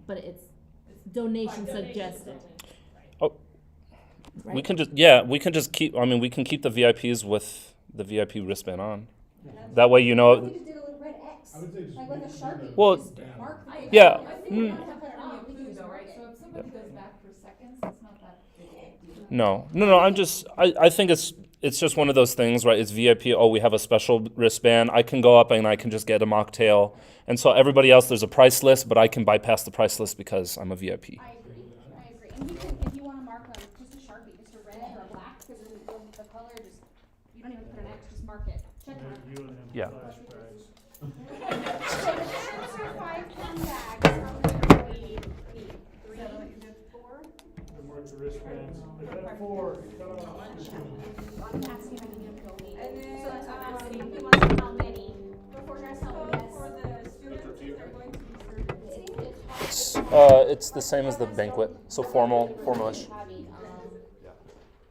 but it's donation suggested. We can just keep. I mean, we can keep the VIPs with the VIP wristband on. That way, you know. Just did a little red X. I would say just Like with a Sharpie. Well, Just mark the yeah. I think we don't have to include though, right? So if somebody goes back for seconds, it's not that big a deal. No. I think it's just one of those things, right? It's VIP. Oh, we have a special wristband. I can go up and I can just get a mocktail. And so everybody else, there's a price list, but I can bypass the price list because I'm a VIP. I agree. And you can, if you wanna mark just a Sharpie, just a red or a black, cause the color just, you don't even put an X, just mark it. Check mark. Yeah. So the shirts are 5-pound bags, how many do we need? 3, 4? Mark the wristbands. Is that 4? I'm asking if I can get them donate. And then, So that's what I'm asking, he wants to know how many, before you guys tell me yes. for the students, they're going to be It's served. It's the same as the banquet. So formalish. having, Yeah.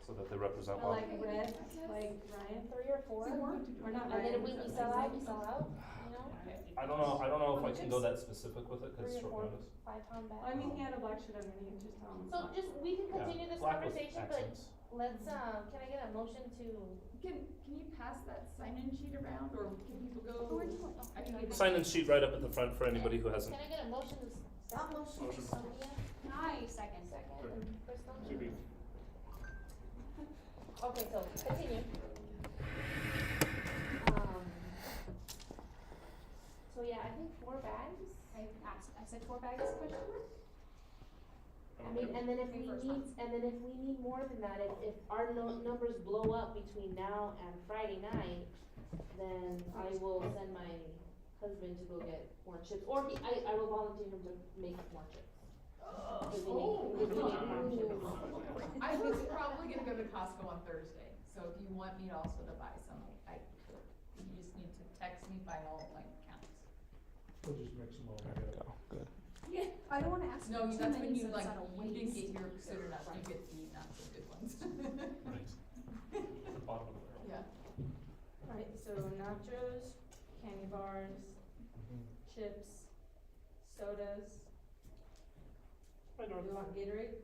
So that they represent I like red, like Ryan. 3 or 4, Or not and then Ryan. if we sell out, you sell out, you know? I don't know if I can go that specific with it because 3 or short 4, notice. 5-pound Well, bag. I mean, he had a black shirt underneath, just tell him. So just, we can continue this Black with conversation, but accents. let's, can I get a motion to? Can you pass that sign-in sheet around, or can people go? Where'd you go? I can give it- Sign-in sheet right up at the front for anybody who hasn't. Can I get a motion to? Motion. Sonia? Aye. Second, and Crystal? Should be. Okay, so continue. So yeah, I think 4 bags. I said 4 bags, question mark? I mean, and then if we need more than that, if our numbers blow up between now and Friday night, then I will send my husband to go get more chips, or I will volunteer him to make more chips. Cause we need more chips. I was probably gonna go to Costco on Thursday, so if you want me also to buy some, I could. You just need to text me by all my accounts. We'll just mix them all There we together. go. Good. Yeah, I don't wanna ask No, for too that's many when you since like, it's out of you didn't waste. get your good enough, you get the not so good ones. The bottom of the barrel. Yeah. Alright, so nachos, candy bars, chips, sodas. I Do you want Gatorade?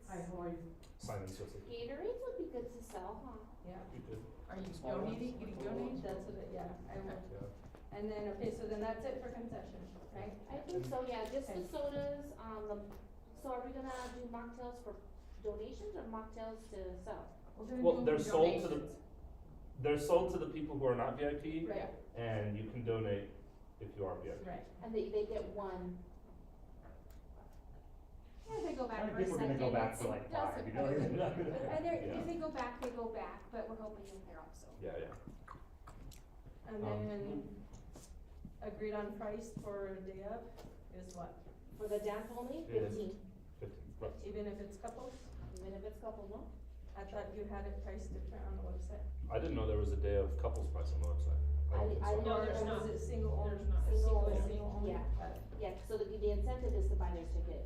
Sign-in so it's like. Gatorades would be good to sell, huh? Yeah, You could. Are you donating, getting donated? that's what it, yeah, I will. Yeah. And then, okay, so then that's it for concession, right? I think so, yeah, just the Okay. sodas, so are we gonna do mocktails for donations or mocktails to sell? We're gonna Well, do they're sold to the- donations. They're sold to the people who are not VIP, Right, and you can donate if you are VIP. right. And they get one. Yeah, if they go I back don't for a think we're second. gonna go back it's- for like it 5, doesn't you know? Yeah. If they go back, they go back, but we're hoping they're also. Yeah. And then agreed on price for day of is what? For the dance only, It is. 15, 15. Right. Even if it's couples? even if it's couple, no? I thought you had it priced different on the website. I didn't know there was a day of couples price on the website. don't think I so. know Or there's not. was it single only? There's not. Single Single, only. single only? Yeah. Got it. Yeah, so the incentive is to buy their ticket.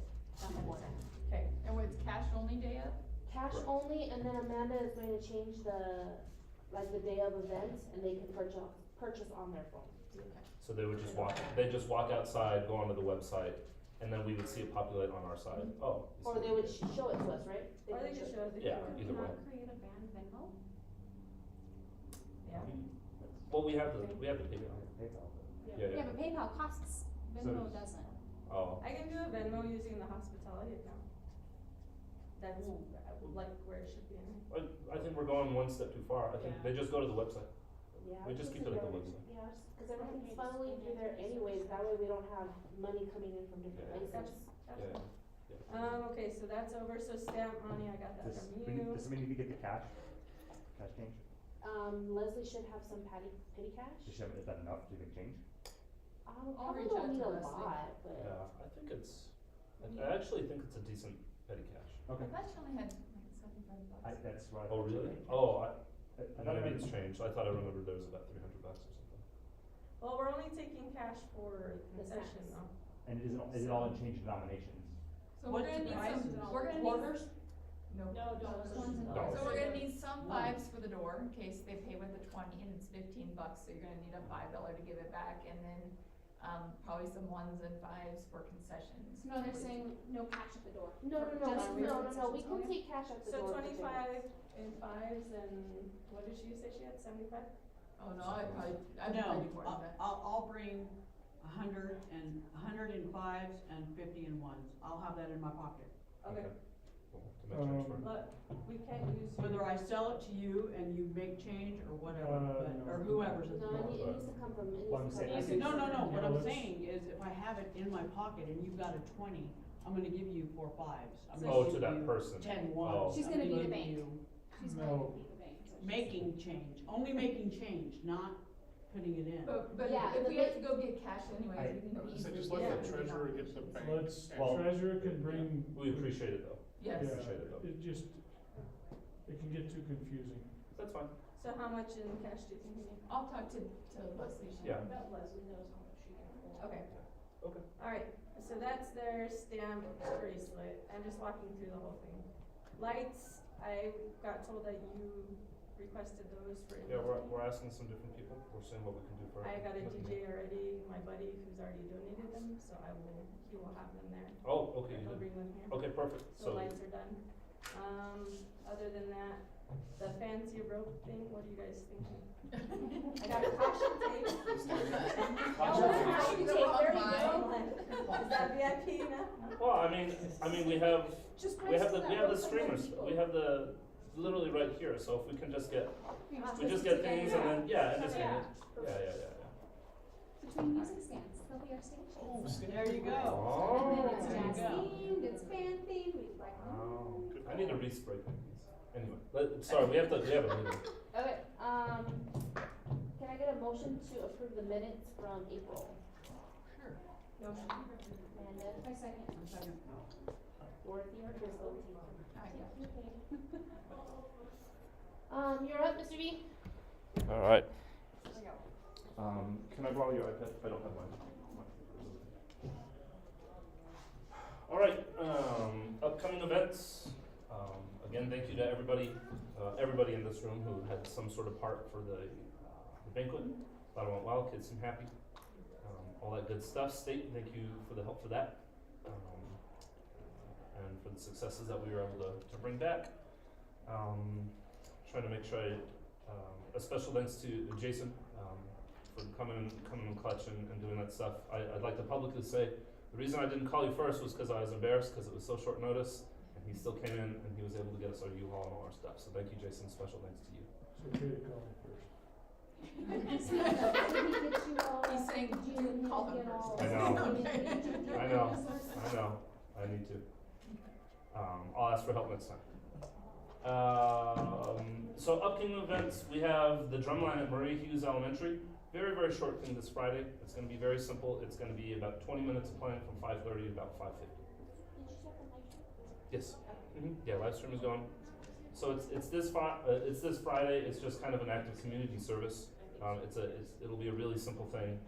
Okay, And with cash only day of? Cash Right. only, and then Amanda is going to change the day of events, and they can purchase on their phone. So they would just walk outside, go onto the website, and then we would see it populate on our side. Oh. you Or see they it. would show it to us, right? or they just show us the Yeah, QR. either way. create a band Venmo? Yeah. Well, we have the PayPal. Yeah. Yeah, but PayPal costs, Venmo So- doesn't. Oh. I can do a Venmo using the hospitality account. That's like where it should be in. I think we're going one step too far. I think Yeah. they just go to the website. Yeah. We just keep it at the website. Yeah, cause everything's funneling through there anyways, that way we don't have money coming in from different Yeah. places. Yeah. Okay, so that's over, so stamp money, I got that Does, from we need, you. does somebody need to get the cash change? Leslie should have some petty cash. Is that enough to even change? I'll Probably reach don't out need to a Leslie. lot, but. Yeah, I think I actually think it's a decent petty cash. Okay. I thought she only had like 75 bucks. That's what I. Oh, really? Oh, I thought maybe it it's was- changed. I thought I remembered there was about $300 or something. Well, we're only taking cash for The concession snacks. though. And is it all in change denominations? So we're gonna need Quarters? No. Those ones in Dollars. So we're gonna need some 5s for the door in case they pay with a 20 and it's $15, so you're gonna need a $5 to give it back, and then, probably some 1s and 5s for concessions. No, they're saying no cash at the door. No, For just we concessions. can take cash at the So door. for 25 in 5s and what did she say she had, 75? Oh, no, I'd probably No, do more than that. I'll bring 100 in 5s and 50 in 1s. I'll have that in my pocket. Okay, We'll have to make change for it. but we can't use. Whether I sell it to you and you make change or whatever, No. or whoever's at the No, door. it needs to come from, it needs Well, I'm to saying- come I from. think- No, what Yeah, I'm let's- saying is if I have it in my pocket and you've got a 20, I'm gonna give you 4 5s. I'm So gonna Oh, give to that you person. 10 Oh. 1s. She's I'm gonna be the give bank. you She's No. going to be the bank. is what she's making change, only making change, not putting it in. But Yeah, if the we have to go get cash anyways, we can I- easily. just get let it. the treasurer get the bank. Let's, Well- treasurer can bring. We appreciate it though. Yes. Yeah, Appreciate it, though. it just, it can get too confusing. That's fine. So how much in cash do you think you need? I'll talk to Leslie. She- Yeah. Bet Leslie knows how much she can afford. Okay. Alright, so that's their stamp bracelet, I'm just walking through the whole thing. Lights, I got told that you requested those for. Yeah, we're asking some different people. We're seeing what we can do for. I got a looking DJ already, my buddy who's already donated them, so he will have them there. Oh, okay, you He'll did. bring them here. Okay, perfect. So So, lights are done. Other than that, the fancier rope thing, what are you guys thinking? I got caution tape. Oh, caution tape, there you go. Is that VIP now? well, I mean, we have Just we have the bracelet we that have the rope and then streamers. people- We have the literally right here. So if we can just get You Ah, we just twist it get things together. and then yeah, and just hang Yeah. it. Yeah. Between music stands, they'll be our stations. There you go. Oh. And then it's There you jazz go. themed, it's band themed, we like, Wow. I need to respray these. Anyway, sorry, we have a meeting. Okay, can I get a motion to approve the minutes from April? Sure. Amanda, I second. One second. Dorothy, or Crystal? I got you. You're up, Mr. V. All right. Can I borrow your iPad? I don't have mine. All right. Upcoming events. Again, thank you to everybody in this room who had some sort of part for the banquet. Thought it went well. Kids seemed happy. All that good stuff. State, thank you for the help for that, and for the successes that we were able to bring back. Trying to make sure a special thanks to Jason for coming in clutch and doing that stuff. I'd like to publicly say the reason I didn't call you first was because I was embarrassed because it was so short notice, and he still came in and he was able to get us our U-Haul and all our stuff. So thank you, Jason. Special thanks to you. It's okay to call me first. Did he get you all? He's saying did you you call him get all- I know. Did you do I know. Christmas? I know. I need to. I'll ask for help next time. So upcoming events, we have the drumline at Marie Hughes Elementary. Very, very short thing this Friday. It's going to be very simple. It's going to be about 20 minutes of playing from 5:30 to about 5:50. Did you check the light? Yes. Yeah, live stream is going. So it's this Friday. It's just kind of an active community service. It'll be a really simple thing.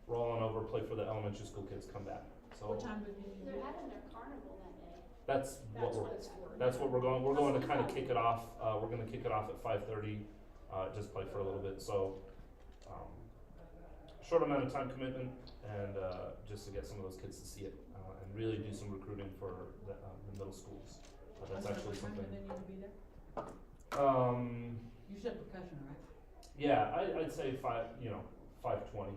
Roll on over, play for the elementary school kids, come back. So What time would you do They're that? having their carnival that day. that's what we're it's for. That's what we're going. We're going to kind of kick it off. We're going to kick it off at 5:30. Just play for a little bit. So, short amount of time commitment, and just to get some of those kids to see it and really do some recruiting for the middle schools. That's actually What time do something. they need to be there? You said percussion, right? Yeah, I'd say 5:20.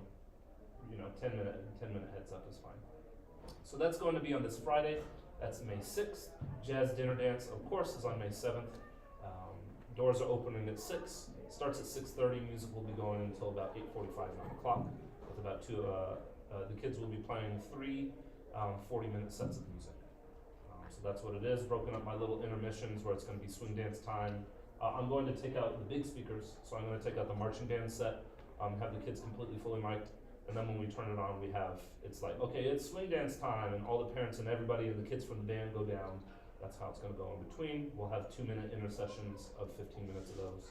10-minute heads up is fine. So that's going to be on this Friday. That's May 6th. Jazz Dinner Dance, of course, is on May 7th. Doors are opening at 6. Starts at 6:30. Music will be going until about 8:45, 9 o'clock. With about the kids will be playing 3 40-minute sets of music. So that's what it is. Broken up my little intermissions where it's going to be swing dance time. I'm going to take out the big speakers. So I'm going to take out the marching band set, have the kids completely fully mic'd. And then when we turn it on, it's like, okay, it's swing dance time, and all the parents and everybody and the kids from the band go down. That's how it's going to go in between. We'll have 2-minute intercessions of 15 minutes of those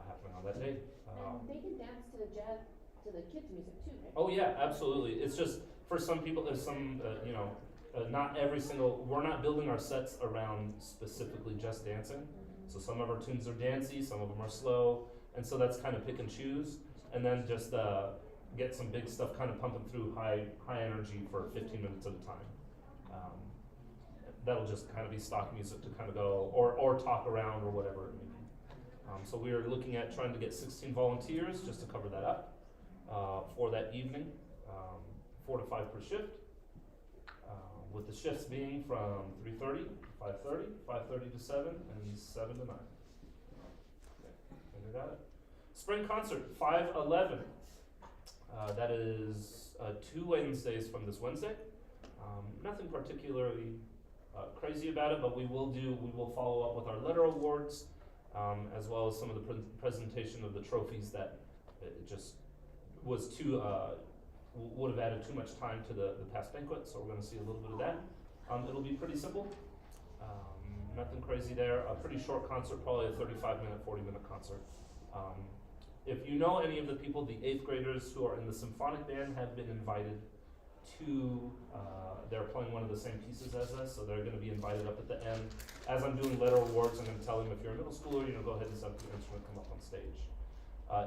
happening on that day. And they can dance to the kids' music too, right? Oh yeah, absolutely. It's just for some people, there's some, not every single. We're not building our sets around specifically just dancing. So some of our tunes are dancey, some of them are slow, and so that's kind of pick and choose. And then just get some big stuff kind of pumping through high energy for 15 minutes at a time. That'll just kind of be stock music to kind of go, or talk around or whatever it may be. So we are looking at trying to get 16 volunteers just to cover that up for that evening, 4 to 5 per shift, with the shifts being from 3:30 to 5:30, 5:30 to 7, and 7 to 9. Okay, got it. Spring concert, 5/11. That is 2 Wednesdays from this Wednesday. Nothing particularly crazy about it, but we will follow up with our letter awards, as well as some of the presentation of the trophies that it just was too, would have added too much time to the past banquet, so we're gonna see a little bit of that. It'll be pretty simple, nothing crazy there, a pretty short concert, probably a 35-minute, 40-minute concert. If you know any of the people, the 8th graders who are in the symphonic band have been invited to, they're playing one of the same pieces as us, so they're gonna be invited up at the end. As I'm doing letter awards, I'm gonna tell them if you're a middle schooler, go ahead and set up your instrument, come up on stage.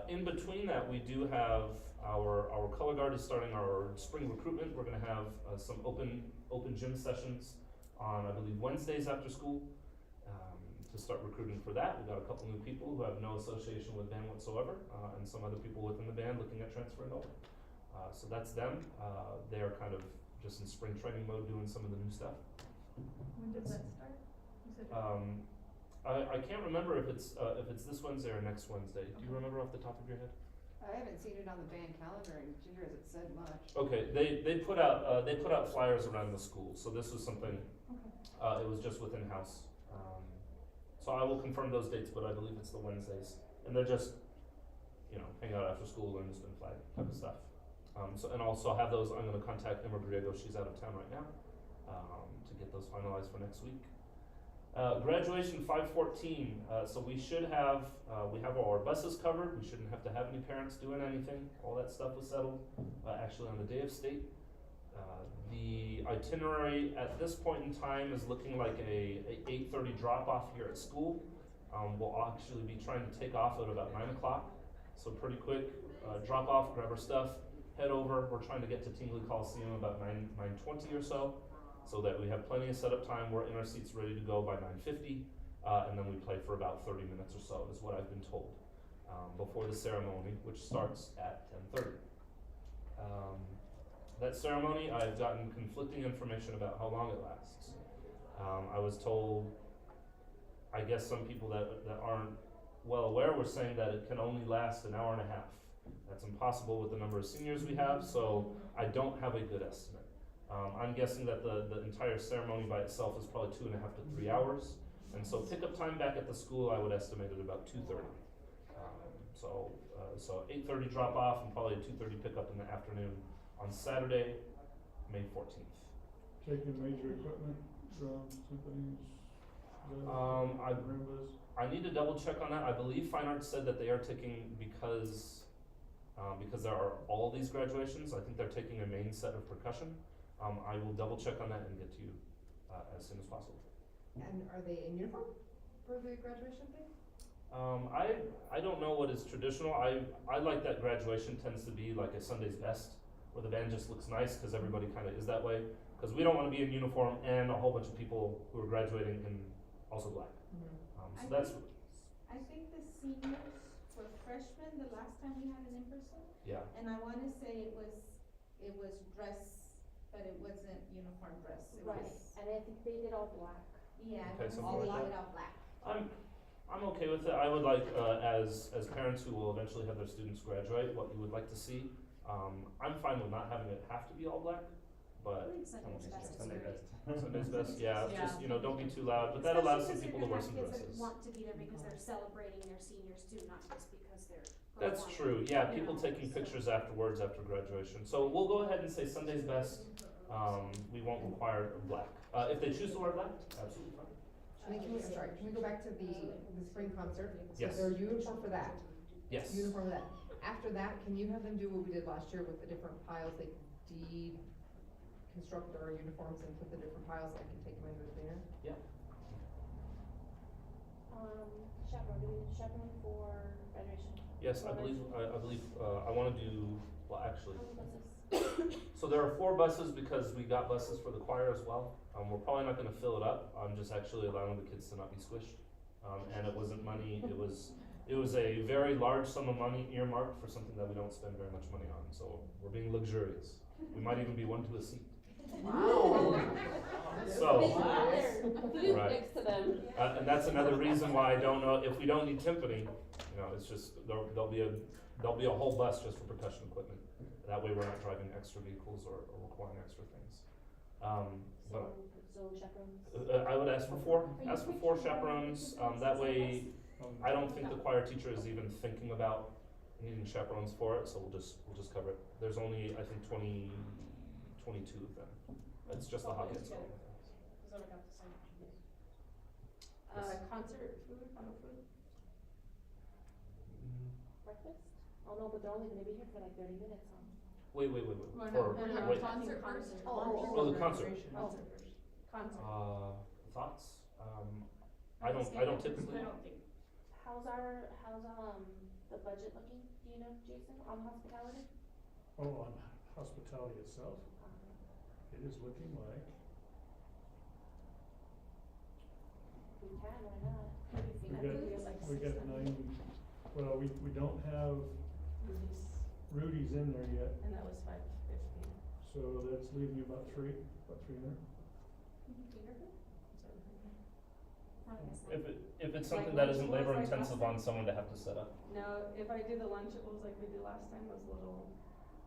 In between that, we do have our color guard is starting our spring recruitment. We're gonna have some open gym sessions on, I believe, Wednesdays after school, to start recruiting for that. We've got a couple new people who have no association with band whatsoever, and some other people within the band looking at transferring over. So that's them. They are kind of just in spring training mode doing some of the new stuff. When does that start? You said I can't remember if it's this Wednesday or next Wednesday. Do you remember off the top of your head? I haven't seen it on the band calendar in years, it said much. Okay, they put out flyers around the school, so this was something. It was just within house. So I will confirm those dates, but I believe it's the Wednesdays, and they're just, hang out after school, learn the spin flag type of stuff. So and also have those. I'm going to contact Emma Griego. She's out of town right now, to get those finalized for next week. Graduation 5/14. So we should have we have all our buses covered. We shouldn't have to have any parents doing anything. All that stuff was settled actually on the day of state. The itinerary at this point in time is looking like a 8:30 drop off here at school. We'll actually be trying to take off at about 9 o'clock. So pretty quick drop off, grab our stuff, head over. We're trying to get to Tingley Coliseum about 9:20 or so that we have plenty of setup time. We're in our seats ready to go by 9:50, and then we play for about 30 minutes or so is what I've been told, before the ceremony, which starts at 10:30. That ceremony, I've gotten conflicting information about how long it lasts. I was told, I guess some people that aren't well aware were saying that it can only last an hour and a half. That's impossible with the number of seniors we have, so I don't have a good estimate. I'm guessing that the entire ceremony by itself is probably 2.5 to 3 hours, and so pickup time back at the school I would estimate at about 2:30. So 8:30 drop off and probably a 2:30 pickup in the afternoon on Saturday, May 14th. Taking major equipment, drums, symphonies, marimbas. I need to double check on that. I believe Fine Arts said that they are taking, because there are all these graduations, I think they're taking a main set of percussion. I will double check on that and get to you as soon as possible. And are they in uniform for the graduation thing? I don't know what is traditional. I like that graduation tends to be like a Sunday's best, where the band just looks nice because everybody kind of is that way. Because we don't want to be in uniform and a whole bunch of people who are graduating in also black. So that's. I think the seniors were freshmen the last time we had an in-person, Yeah. and I wanna say it was dress, but it wasn't uniform dress. It Right, was- and I think they did all black. Yeah, Okay, it was something all like that. out black. I'm okay with it. I would like, as parents who will eventually have their students graduate, what you would like to see. I'm fine with not having it have to be all black, I but think Sunday's best is Sunday great. best. Sunday's best, yeah, Yeah. just, don't be too loud, but that allows some Especially people to wear some because dresses. they're gonna have kids that want to be there because they're celebrating their seniors too, not just because they're. That's performing. true, yeah, You people know, taking so- pictures afterwards after graduation. So we'll go ahead and say Sunday's best. We won't require black. If they choose to wear black, absolutely fine. And then can we go back to the spring concert? Yes. So they're uniform for that, Yes. uniform for that. After that, can you have them do what we did last year with the different piles, like deconstruct our uniforms and put the different piles, so I can take them into the dinner? Chaperone, do we need a chaperone for graduation? Yes, I believe, I wanna do well, actually, How many buses? so there are 4 buses because we got buses for the choir as well. We're probably not gonna fill it up. I'm just actually allowing the kids to not be squished. And it wasn't money, it was a very large sum of money earmarked for something that we don't spend very much money on. So we're being luxurious. We might even be one to a seat. Wow. So, They can have their food Right. next to them. and that's another reason why I don't know, if we don't need timpani, you know, it's just, there'll be a whole bus just for percussion equipment. That way we're not driving extra vehicles or requiring extra things. But So chaperones. I would ask for 4 chaperones, that way I don't think the choir teacher is even thinking about needing chaperones for it, so we'll just cover it. There's only, I think, 22 of them. It's just the Hawkins. Concert food, final food? Breakfast? Oh no, but they're only gonna be here for like 30 minutes, Wait. Well, For, no, we're doing wait. concert first. Oh, the concert. Concert first. Concert. Thoughts? I don't typically. How's the budget looking, do you know, Jason, on hospitality? Oh, on hospitality itself, it is looking like, We can, why not? we got 90, well, we don't have Rudy's in there yet, And that was $550. so that's leaving you about 300. If it's something that isn't labor intensive on someone to have to set up. No, if I do the Lunchables like we did last time, those little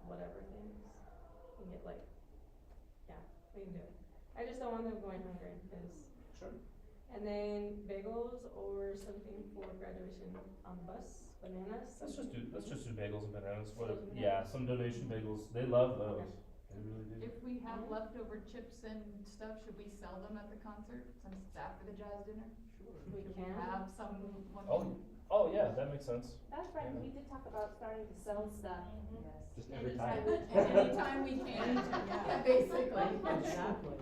whatever things, you get like, yeah, we can do it. I just don't want them going hungry, cause. Sure. And then bagels or something for graduation on bus, bananas. Let's just do bagels and bananas. So you can Yeah, some donation bagels. They love those. They really do. If we have leftover chips and stuff, should we sell them at the concert since it's after the jazz dinner? We Should can. have some. Oh yeah, that makes sense. That's right, we did talk about starting to sell stuff. Just every time. Anytime we can, yeah, basically. Exactly.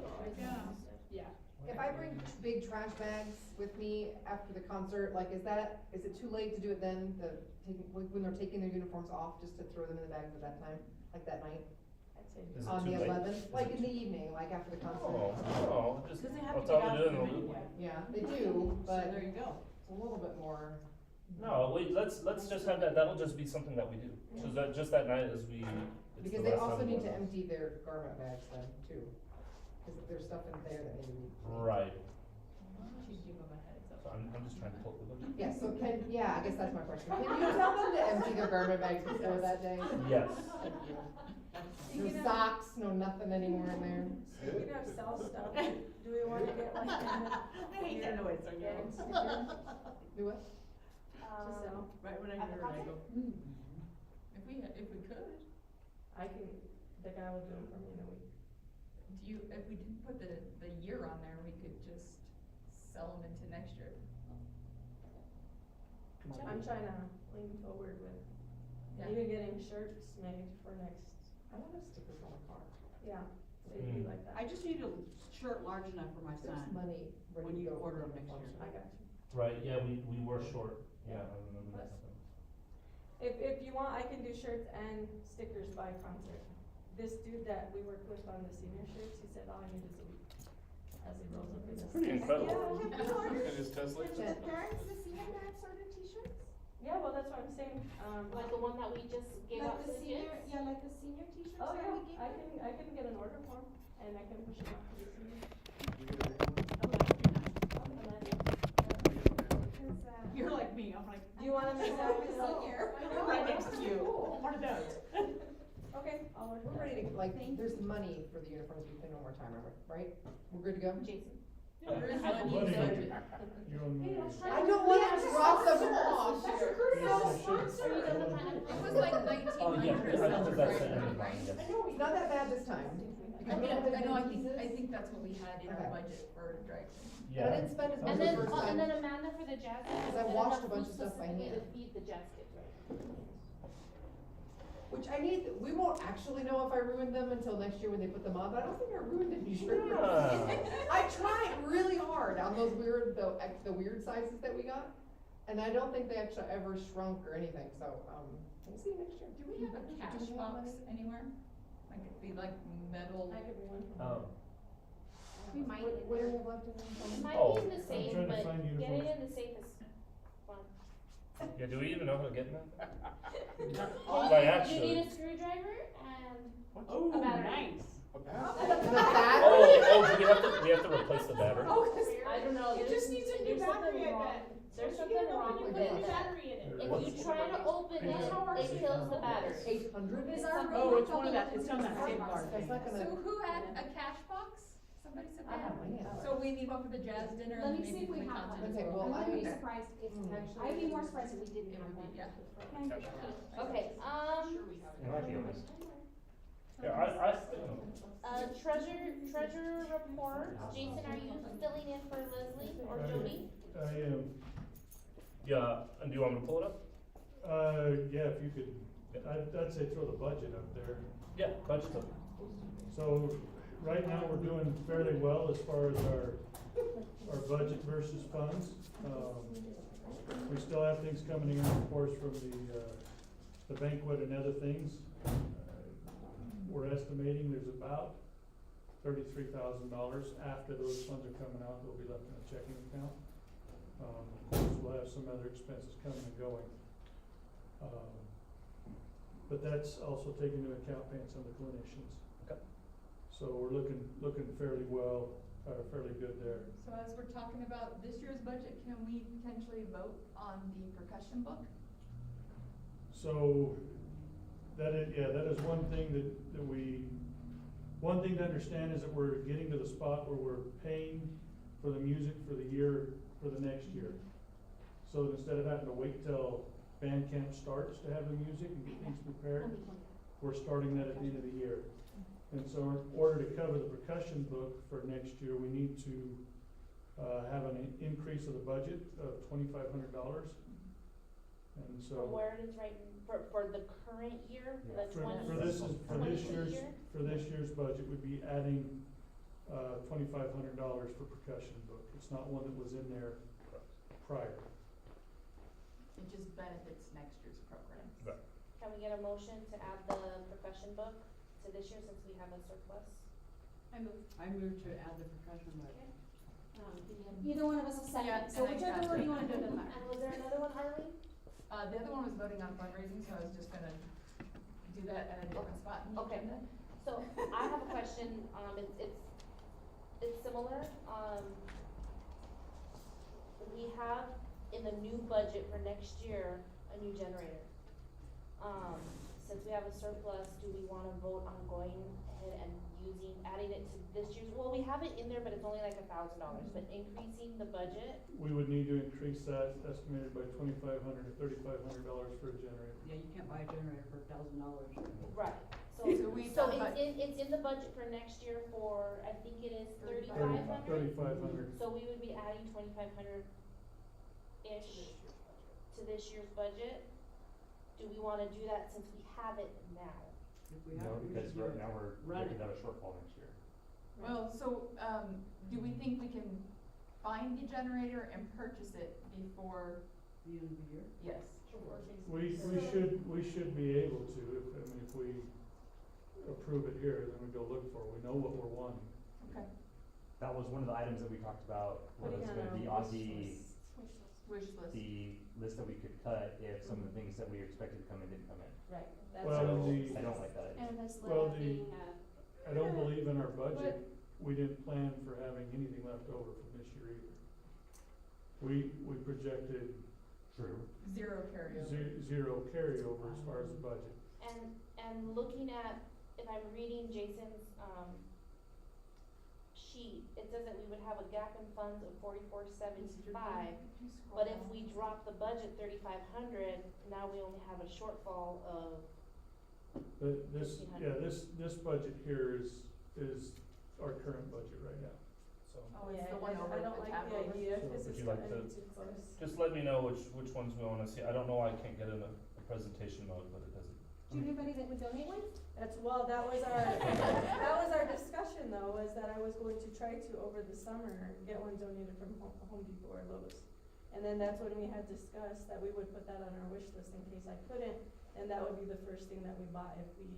Yeah. If I bring big trash bags with me after the concert, like, is it too late to do it then, when they're taking their uniforms off, just to throw them in the bags at that time, like that night? I'd say. Is it On too the late? 11th, like in the evening, like after the concert. Just, Cause they have I'll to tell get them out to do of it them and we'll do it. anyway. Yeah, they do, So but there you go. it's a little bit more. No, let's just have that. That'll just be something that we do. Just that night as we. it's Because the they last also time need to we'll- empty their garment bags then, too. Cause there's stuff in there that maybe we. Right. Why don't you give them a heads up? So I'm just trying to pull the budget. Yeah, so I guess that's my question. Can you tell them to empty their garment bags before that day? Yes. Thank you. No socks, no nothing anymore in there. Speaking of sell stuff, do we wanna get like I hate that noise on your gangs own. stickers Do what? to sell? Right when I At the hear it, I go, If we could, I can, the guy will do them for me in a week. if we didn't put the year on there, we could just sell them into next year. I'm trying to lean forward with Yeah. even getting shirts made for next, I want to stickers on my car. yeah, so it'd be like that. I just need a shirt large enough for my There's son. money ready When to you go order for them next year. I got you. Right. Yeah, we were short. Yeah, I remember that. If you want, I can do shirts and stickers by concert. This dude that we worked with on the senior shirts, he said all I need is a week, as he rolls up his. Pretty incredible. Jen, parents, the senior parents order t-shirts? Yeah, well, that's what I'm saying, Like the one that we just gave out to the kids? Like the senior t-shirts oh that yeah, we gave I can get an order form and I can push them up to the senior. You're like me, I'm like, Do you wanna make that? right next to you. What are those? Okay, I'll work we're that. ready to, like, there's money for the uniforms, we pay no more time, right? We're good to go? Jason. There is Money. money, so You and me. I don't want to drop them off. That's your Are you done with that? it was like 1900 Oh yeah, I think that's the celebration, end of right? mine. Yes. I know, it's not that bad this time. Because we don't have I know, any pieces. I think that's what we had in our Okay. budget for drag queen. But I Yeah. didn't spend as much And the then, first time. and then Amanda for the jazz kids. Because I did washed enough a bunch food of stuff by specifically hand. to feed the jazz kids, right? Which we won't actually know if I ruined them until next year when they put them on, but I don't think I ruined any shirts. Yeah. I tried really hard on those the weird sizes that we got, And I don't think they actually ever shrunk or anything, so, we'll see next year. Do we have a cash we have box money? anywhere? Like it'd be like metal. I could bring one. We might in What do we there. have left in there? It might Oh. be in the safe, trying to but find getting uniforms. it in the safe is fun. Yeah, do we even know how to get in that? You Like, need actually. a screwdriver and Oh, a battery. nice. The Oh, battery? do we have to replace the battery? I don't know. You there's- just need a new there's something battery, I wrong. bet. There's Once you something get it open, wrong you with put a new it. battery in it. If you try to open it, That's how ours it is kills the now. battery. 800? Is our Oh, remote it's one of that, it's on that company- safeguard That's thing. not gonna. So who had a cash box? Somebody said I they have had. mine, yeah. So we need one for the jazz dinner Let and me see maybe if for we the have concert one. as Okay, well. well, I wouldn't be I- surprised if, Actually, I'd be more surprised if we didn't It have would one. be, yeah. Okay, It might be on this. Yeah, treasure report. Jason, are you filling in for Leslie or Right. Jody? I am, yeah, and do you want me to pull it up? yeah, if you could, I'd say throw the budget up there. Yeah, budget's up. So, right now, we're doing fairly well as far as our budget versus funds. We still have things coming in, of course, from the banquet and other things. We're estimating there's about $33,000 after those funds are coming out, they'll be left in a checking account. Of course, we'll have some other expenses coming and going. But that's also taking into account paying some of the clinicians. Okay. So we're looking fairly well, fairly good there. So as we're talking about this year's budget, can we potentially vote on the percussion book? So, that is one thing one thing to understand is that we're getting to the spot where we're paying for the music for the year, for the next year. So instead of having to wait till band camp starts to have the music and get things prepared, we're starting that at the end of the year. And so in order to cover the percussion book for next year, we need to, have an increase of the budget of $2,500. And so. From where it is right, for the current year, Yeah. the For this year's budget, we'd be adding, $2,500 for percussion book. It's not one that was in there prior. It just benefits next year's programs. Right. Can we get a motion to add the percussion book to this year since we have a surplus? I move to add the percussion book. Either one of us will Yeah, second, so and I whichever got one it. you wanna do, doesn't matter. And was there another one, Arlene? The other one was voting on fundraising, so I was just gonna do that at a different spot in the Okay. agenda. So I have a question, it's similar, we have in the new budget for next year, a new generator. Since we have a surplus, do we wanna vote on going ahead and adding it to this year's, well, we have it in there, but it's only like $1,000, but increasing the budget? We would need to increase that estimated by $2,500 to $3,500 for a generator. Yeah, you can't buy a generator for $1,000. Right, So we so thought about- it's in the budget for next year for, I think it is 3,500? 3,500. So we would be adding 2,500-ish to this year's budget. Do we wanna do that since we have it now? If we No, have, we because should do right it. now we're Run looking it. at a shortfall next year. Well, so, do we think we can find the generator and purchase it before, The end of the year. yes? We should be able to, if we approve it here, then we go look for it, we know what we're wanting. Okay, That was one of the items that we talked about, was Putting on gonna a be on wish the, list. wish list. the list that we could cut if some of the things that we expected to come in didn't come in. Right, that's Well, our. the- I don't like that. And this Well, little the- being, I don't believe in our budget, we didn't plan for having anything left over from this year either. We projected True. Zero carryover. zero carryover as far as the budget. And looking at, if I'm reading Jason's, sheet, it says that we would have a gap in funds of 4475, but if we drop the budget 3,500, now we only have a shortfall of, But this budget here is our current budget right now, so. Oh, it's Yeah, the one over I the don't like tab the over. idea, So cause would it's you like gonna to- be too close. Just let me know which ones we wanna see. I don't know why I can't get in a presentation mode, but it doesn't. do you have anybody that would donate one? That was our discussion though, was that I was going to try to, over the summer, get one donated from Home Depot or Lowe's. And then that's when we had discussed that we would put that on our wish list in case I couldn't, and that would be the first thing that we buy if we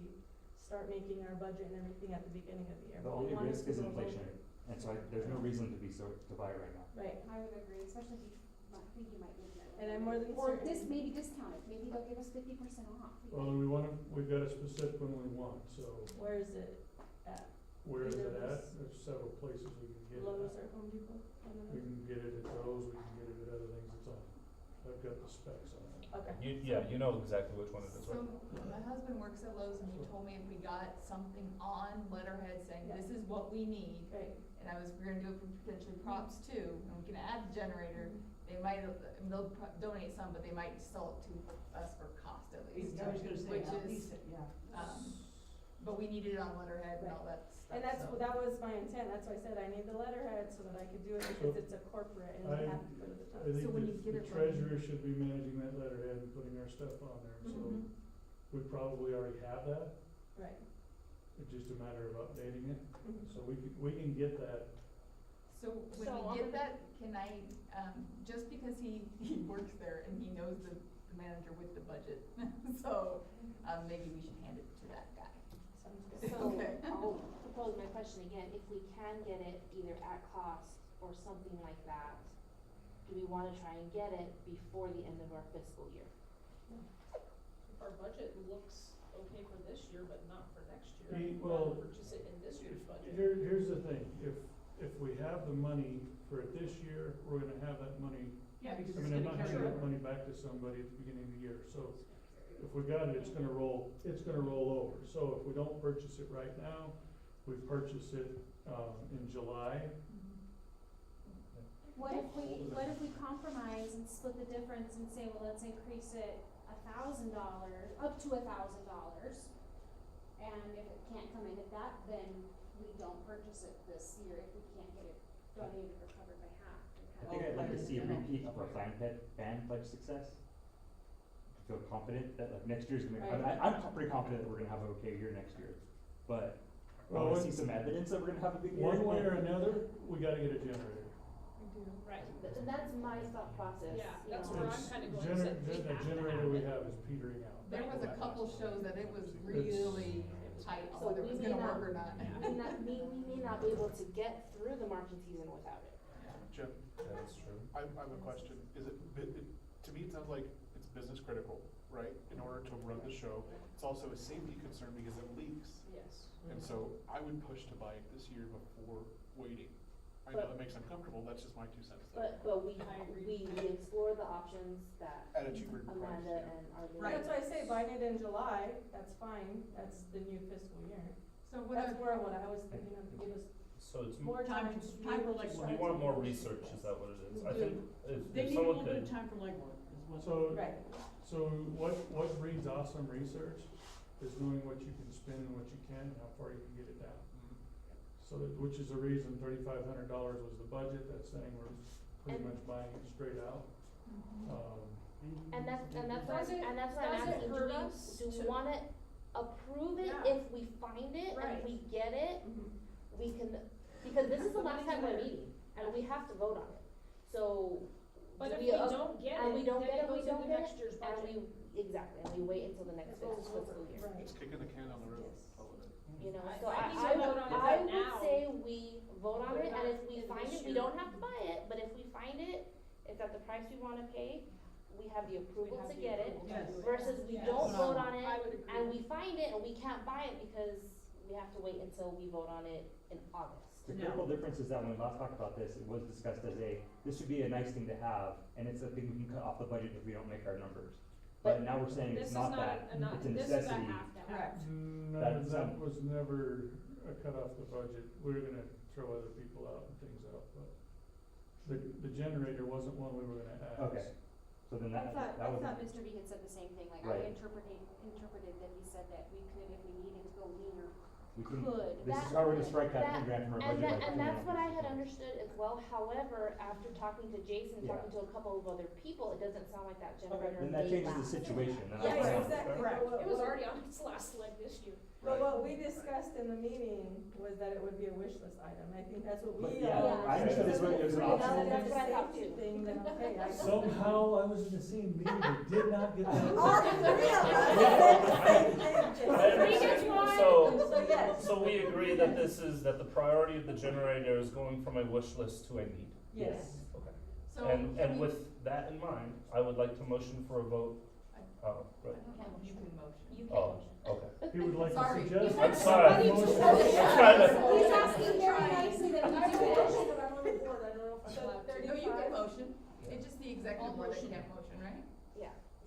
start making our budget and everything at the beginning of the year. The But we only wanted risk to is go over- inflationary, and so there's no reason to buy right now. Right, I would agree, especially if I think you might need that. and I'm more than Or certain. this, maybe discounted, maybe they'll give us 50% off. Well, we've got a specific one we want, so Where is it at? where is it Either at? this- There's several places we can get it Lowe's at. or Home Depot? I don't know. We can get it at those, we can get it at other things, it's on, I've got the specs on it. Okay. You know exactly which one it is, So right? my husband works at Lowe's and he told me if we got something on letterhead saying, Yeah. this is what we need, Right. and we're gonna do it for potentially props too, and we can add the generator, they might, they'll donate some, but they might sell it to us for cost at least. I was gonna say, Which at is, least, yeah. but we needed it on letterhead and all that stuff, And that's, so. that was my intent, that's why I said I need the letterhead so that I could do it because it's a corporate and we have to go to the top. I think So when you the get it from- treasurer should be managing that letterhead and putting our stuff on there, so Mhm. we probably already have that. Right. It's just a matter of updating it, Mhm. so we can get that. So when So we on get the- that, can I, just because he works there and he knows the manager with the budget, so, maybe we should hand it to that guy. Sounds good. So Okay. I'll propose my question again, if we can get it either at cost or something like that, do we wanna try and get it before the end of our fiscal year? If our budget looks okay for this year, but not for next year, We- we'd well, rather purchase it in this year's budget. Here's the thing, if we have the money for it this year, we're gonna have that money, Yeah, because I it's mean, I'm gonna not carry handing over. that money back to somebody at the beginning of the year, so if we got it, it's gonna roll over. So if we don't purchase it right now, we purchase it, in July, What if we compromise and split the difference and say, well, let's increase it $1,000, up to $1,000. And if it can't come in at that, then we don't purchase it this year if we can't get it donated or covered by half. I think I'd like to see a repeat of our band pledge success. To feel confident that like next year's gonna, I'm pretty confident that we're gonna have an okay year next year. But I Well, wanna see some evidence that we're gonna have a big year. one way or another, we gotta get a generator. Right. And that's my thought process, Yeah, you that's know. where I'm kinda going, is that we The have to generator have we it. have is petering out. There was a couple shows that it was really tight on So whether it we was may gonna not- work or not. We may not be able to get through the marching season without it. Jim, That's true. I have a question. Is to me, it sounds like it's business critical, right? In order to run the show. It's also a safety concern because it leaks. Yes. And so I would push to buy it this year before waiting. I know But- that makes them comfortable, that's just my 2 cents though. But we I agree. explore the options that At a cheaper price, Amanda yeah. and Arlene. That's why I say buying it in July, that's fine, that's the new fiscal year. So what That's more what I was thinking of, to give us So it's, more time to be time for able to like start you want to more negotiate research, this. is that what it is? We I do. think They if need a someone little bit could, of time for legwork, is what. So, Right, so what breeds awesome research is knowing what you can spend and what you can and how far you can get it down. So that, which is the reason $3,500 was the budget, that's saying we're pretty And- much buying it straight out. And that's why, Does it- and that's why I'm does it asking, hurt us do we to- wanna approve it Yeah. if we find it Right. and we get it? Mhm. We can, because this is the The last money's time we're there. meeting, and we have to vote on it. So, But do if we, we don't get and we it, don't then get it it, we goes don't into get next it, year's and budget. exactly, and we wait until the next It rolls fiscal over, year. right. It's kicking the can on the road. Yes. Call it a- You know, I- so I think I we vote on I it would now. say we vote on Put it, it and on if we in find this it, we year. don't have to buy it, but if we find it, it's at the price we wanna pay, we have the approval have to the get it, approval to do it. versus we Yes. don't Yes. vote on it, I would agree. and we find it, and we can't buy it because we have to wait until we vote on it in August. The No. critical difference is that when we last talked about this, it was discussed as this would be a nice thing to have, and it's a thing we can cut off the budget if we don't make our numbers. But now we're saying This it's is not not that, a not, it's a this is a necessity. have to have. Correct. No, That's, that was never a cut off the budget, we were gonna throw other people out and things out, but the generator wasn't one we were gonna add. Okay, so then I that thought was. Mr. B had said the same thing, like Right. I interpreted that he said that we could, if we needed to go leaner, We couldn't, could. this is how we're gonna strike that 10 grand from our budget. like, And that's what I had $250. understood as well, however, after talking to Jason, Yeah. talking to a couple of other people, it doesn't sound like that generator Then that may changes the last. situation, then Yeah, that's fine. exactly. Correct. It was already on its last leg this year. But right? what we discussed in the meeting was that it would be a wish list item, I think that's what But we yeah, all. I understood it was an Now optional that thing. it's a safety thing, then okay, I. Somehow I was in the same meeting and did not get that. All three of us said the same thing, I Jason. understand. So yes. So we agree that that the priority of the generator is going from a wish list to a need. Yes. Okay. So. And can we- with that in mind, I would like to motion for a vote. Oh, right. You can motion. You can Oh, motion. okay. He would like to Sorry. suggest. I'm sorry. Motion. I'm trying to- He's asking very nicely that we do it. But I'm on the board, I don't know if I'm So allowed to. No, you can motion, it's just the executive I'll board that motion. can't motion, right?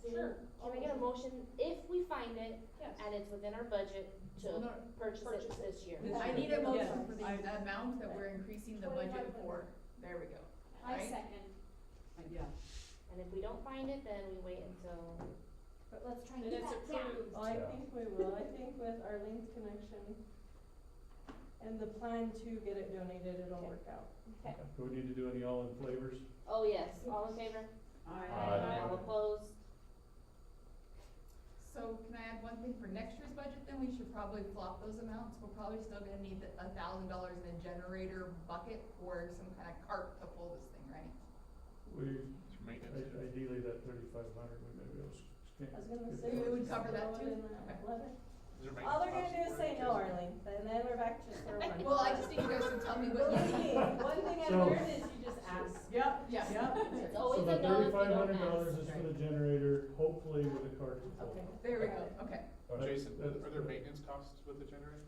Sure. Can we get a motion if we find it Yes. and it's within our budget to No. purchase it this year? I need a motion Yes. for the amount that we're increasing the budget for, there we go. I Right? second, Yeah. And if we don't find it, then we wait until, but let's try and And get it's that down. approved. Well, I Yeah. think we will, I think with Arlene's connection and the plan to get it donated, it'll work out. okay. Do we need to do any all in flavors? Oh, yes, all in favor? Aye. All opposed? So can I add one thing for next year's budget then, we should probably flop those amounts, we're probably still gonna need $1,000 in a generator bucket for some kind of cart to pull this thing, right? We, Maintenance. ideally that 3,500, we maybe will. I was gonna Good say. You we would cover that throw it too? in that Okay. letter. Is there All they're gonna maintenance do is costs say for no, it? Arlene, and then we're back to square one. Well, I just need you guys to tell me what you Believe need. me, one thing I've So- learned is you just ask. Yep, Yeah. yep. It's So always the a no if you don't $3,500 ask. is for the generator, hopefully with a cart to pull. Okay, there we go, okay. Jason, That's- are there maintenance costs with the generator?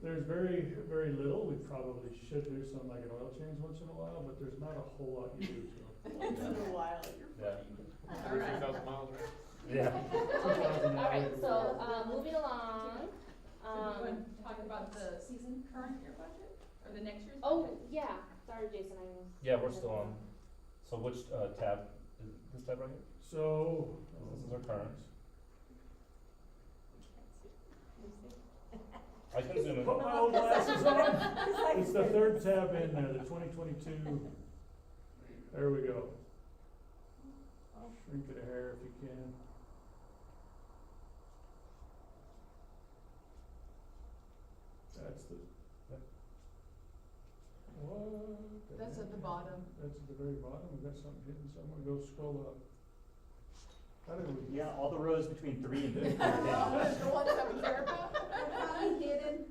There's very, very little, we probably should do some like an oil change once in a while, but there's not a whole lot you do to it. Once in a while, Yeah. All right. 3,000 miles, right? Yeah. 2,000 Alright, so, hours. moving along, So do you want to talk about the season current year budget, or the next year's budget? oh, yeah, sorry, Jason, I was. Yeah, we're still on. So which tab? Is this tab right here? So. This is our current. I can zoom in. Put my old glasses on. It's the third tab in there, the 2022. There we go. Shrink it a hair if you can. That's the. What? That's at the bottom. That's at the very bottom, we got something hidden somewhere, go scroll up. How did we? Yeah, all the rows between 3 and 15 The are hidden. ones that we care about?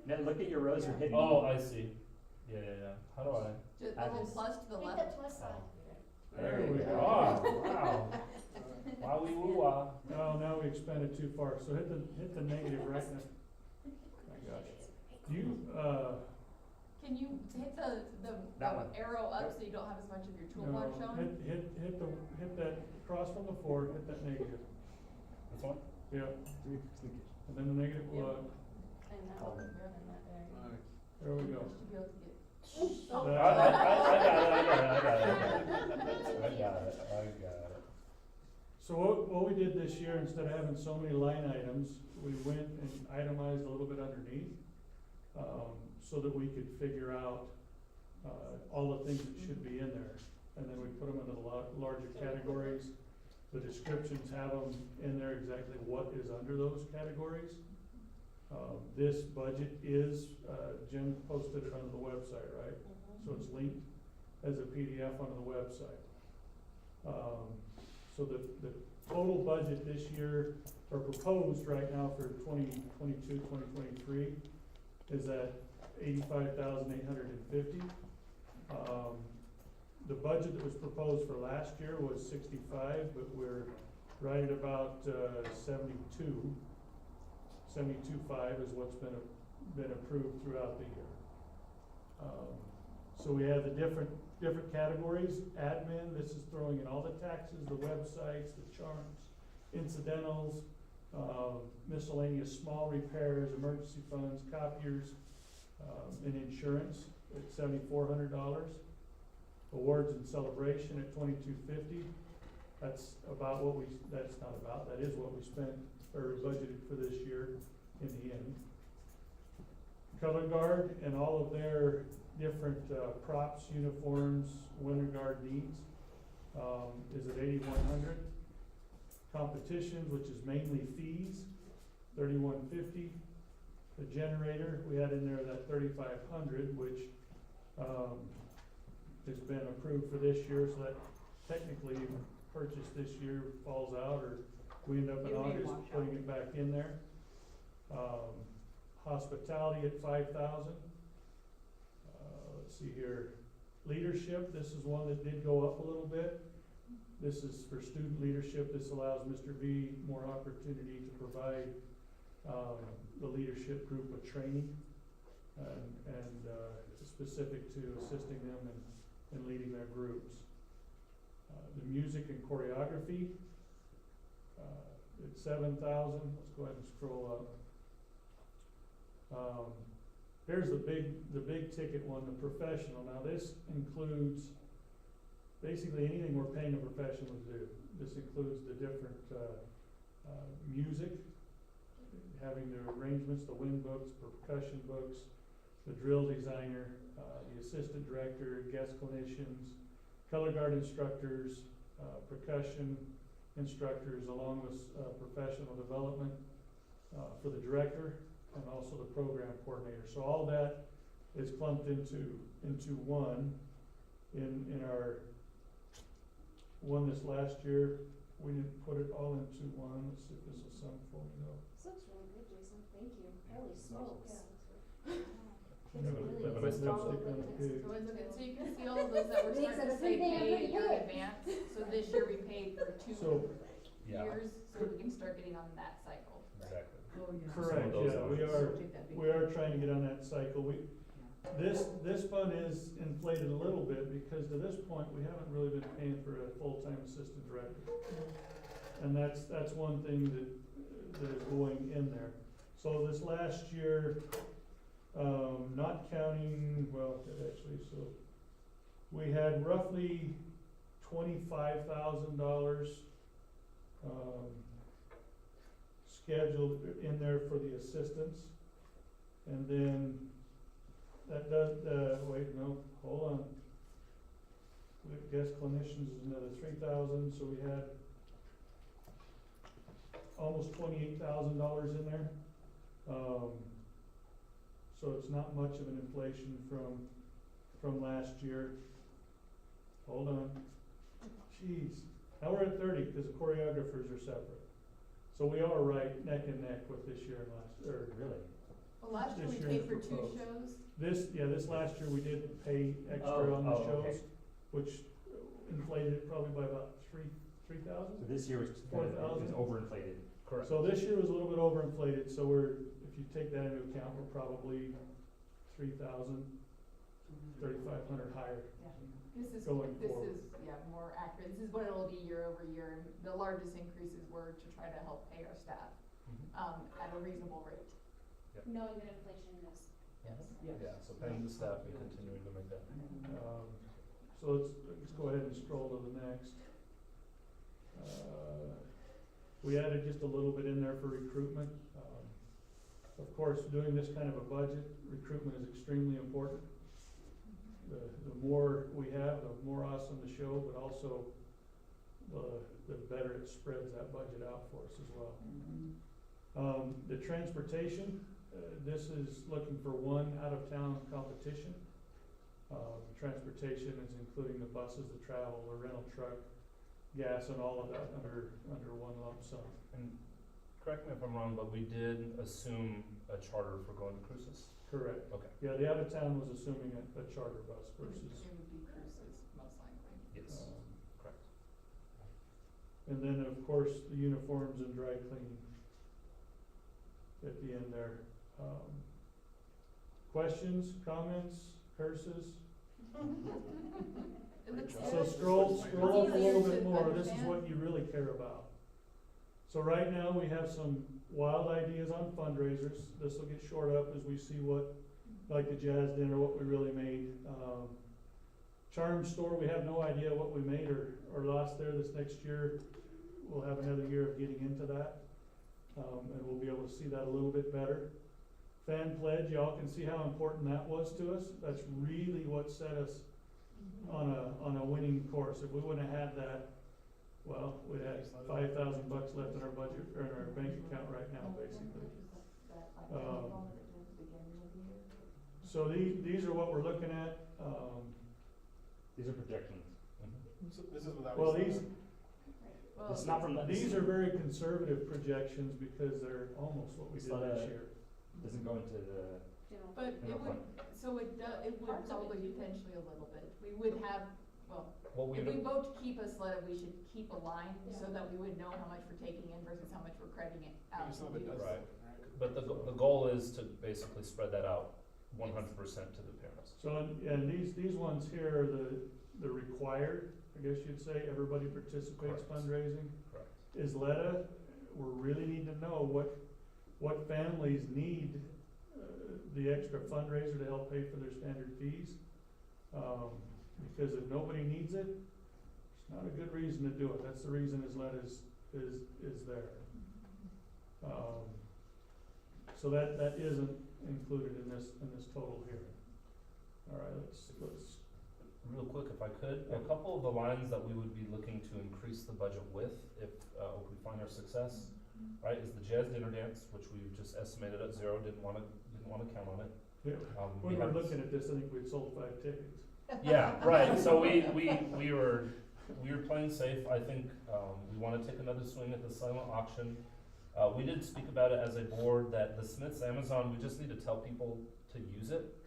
Now look at your rows are hidden. Oh, I see. Yeah. How do I? Just the little plus to the Hit left. the plus sign. There we go. Oh, wow. Wowie woo wah. No, now we expanded too far, so hit the negative right now. My gosh. You, Can you hit the That one. arrow up so you don't have as much of your toolbar no, shown? hit that, across from the 4, hit that negative. This one? Yeah, and then the negative Yep. plug, And now, and that there. Nice. there we go. To be able to get. I Oh. got it. So what we did this year, instead of having so many line items, we went and itemized a little bit underneath, so that we could figure out, all the things that should be in there. And then we put them into the larger categories. The descriptions have them in there exactly what is under those categories. This budget is, Jim posted it onto the website, right? So it's linked as a PDF onto the website. So the total budget this year, or proposed right now for 2022, 2023, is at 85,850. The budget that was proposed for last year was 65, but we're right at about 72. 72.5 is what's been approved throughout the year. So we have the different categories. Admin, this is throwing in all the taxes, the websites, the charts, incidentals, miscellaneous small repairs, emergency funds, copiers, and insurance at $7,400. Awards and celebration at $2,250. That's about what that is what we spent or budgeted for this year in the end. Color Guard and all of their different props, uniforms, winter guard needs is at $8,100. Competitions, which is mainly fees, $3,150. The generator, we had in there that 3,500, which, has been approved for this year, so that technically purchased this year falls out, or we end up in It may August wash out. putting it back in there. Hospitality at 5,000. Let's see here, leadership, this is one that did go up a little bit. This is for student leadership. This allows Mr. V more opportunity to provide, the leadership group with training, and specific to assisting them in leading their groups. The music and choreography, it's 7,000, let's go ahead and scroll up. Here's the big ticket one, the professional. Now this includes basically anything we're paying a professional to do. This includes the different, music, having the arrangements, the wind books, percussion books, the drill designer, the assistant director, guest clinicians, color guard instructors, percussion instructors, along with professional development for the director, and also the program coordinator. So all that is clumped into one. In our one this last year, we didn't put it all into one. Let's see if this will sum for me though. This looks really good, Jason, thank you, holy it's smokes. Have a nice lipstick on the pig. So it's okay, so you can see all of those that we're Makes starting it to a say pretty damn pay pretty in good. advance. So this year we paid for two So, years, so we can start getting on that cycle. Exactly. Oh, yeah. correct, those yeah, are- Take that big we are trying to get on that cycle. This fund is inflated a little bit because to this point, we haven't really been paying for a full-time assistant director. And that's one thing that is going in there. So this last year, not counting, well, actually, so we had roughly $25,000, scheduled in there for the assistants. And then that does, wait, no, hold on. The guest clinicians is another 3,000, so we had almost $28,000 in there. So it's not much of an inflation from last year. Hold on. Jeez. Now we're at 30 because the choreographers are separate. So we are right neck and neck with this year and last, or Really? Well, last year we This year paid for two proposed. shows. this last year we did pay extra on the shows, Okay. which inflated it probably by about 3,000. So this year was, 4,000? was overinflated. Correct. So this year was a little bit overinflated, so if you take that into account, we're probably 3,000, 3,500 higher This is, going forward. more accurate. This is what it'll be year over year, and the largest increases were to try to help pay our staff, at a reasonable rate. Knowing that inflation is. Yeah, so paying the staff and continuing to make that. So let's go ahead and scroll to the next. We added just a little bit in there for recruitment. Of course, doing this kind of a budget, recruitment is extremely important. The more we have, the more awesome the show, but also the better it spreads that budget out for us as well. The transportation, this is looking for one out-of-town competition. Transportation is including the buses, the travel, the rental truck, gas, and all of that under one lump sum. And correct me if I'm wrong, but we did assume a charter for going to cruises? Correct. Okay. Yeah, the out-of-town was assuming a charter bus versus, It would be cruises, most likely. Yes, correct. and then of course, the uniforms and dry cleaning at the end there. Questions, comments, curses? So scroll up a little bit more, this is what you really care about. So right now, we have some wild ideas on fundraisers, this will get shored up as we see what, like the jazz dinner, what we really made. Charm store, we have no idea what we made or lost there. This next year, we'll have another year of getting into that. And we'll be able to see that a little bit better. Fan pledge, y'all can see how important that was to us. That's really what set us on a winning course. If we wouldn't have had that, well, we'd have $5,000 left in our budget, or in our bank account right now, basically. So these are what we're looking at, These are projections. So this is without. well, these, This is not from the. these are very conservative projections because they're almost what we It's did not this a- year. Doesn't go into the. General But General it would, fund. so it would probably potentially a little bit. We would have, well, Well, we if we don't- vote to keep a sled, we should keep a line so that we would know how much we're taking in versus how much we're crediting it out. Maybe some of it to does. use. Right. But the goal is to basically spread that out 100% to the parents. So, and these ones here are the required, I guess you'd say, everybody participates Correct. fundraising. Correct. Isleta, we really need to know what families need the extra fundraiser to help pay for their standard fees. Because if nobody needs it, it's not a good reason to do it. That's the reason Isleta is there. So that isn't included in this total here. All right, let's, Real quick, if I could, a couple of the lines that we would be looking to increase the budget with, if we find our success, right, is the jazz dinner dance, which we've just estimated at 0, didn't wanna count on it. yeah, We when we're have- looking at this, I think we'd sold 5 tickets. Yeah, right, so we were playing safe, I think, we wanna take another swing at the silent auction. We did speak about it as a board, that the Smith's Amazon, we just need to tell people to use it,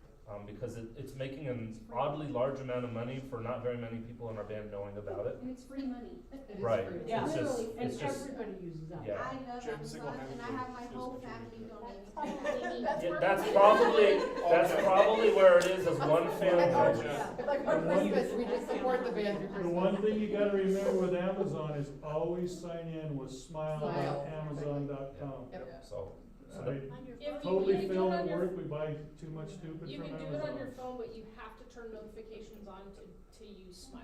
because it's making an oddly large amount of money for not very many people in our band knowing about it. And it's free money. It is Right. free. Yeah. It's just, Literally, and it's just, everybody uses that. yeah. I love Jim Amazon, single-handedly and I have my just whole contributed. family That's donate. probably Yeah, that's probably where it is, as one family. Yeah. It's like our Christmas, we just support the band through The Christmas. one thing you gotta remember with Amazon is always sign in with smile.amazon.com. Yep. So, I that- If totally you do fill it on in your, work, we buy too much stupid you from can Amazon. do it on your phone, but you have to turn notifications on to use Smile.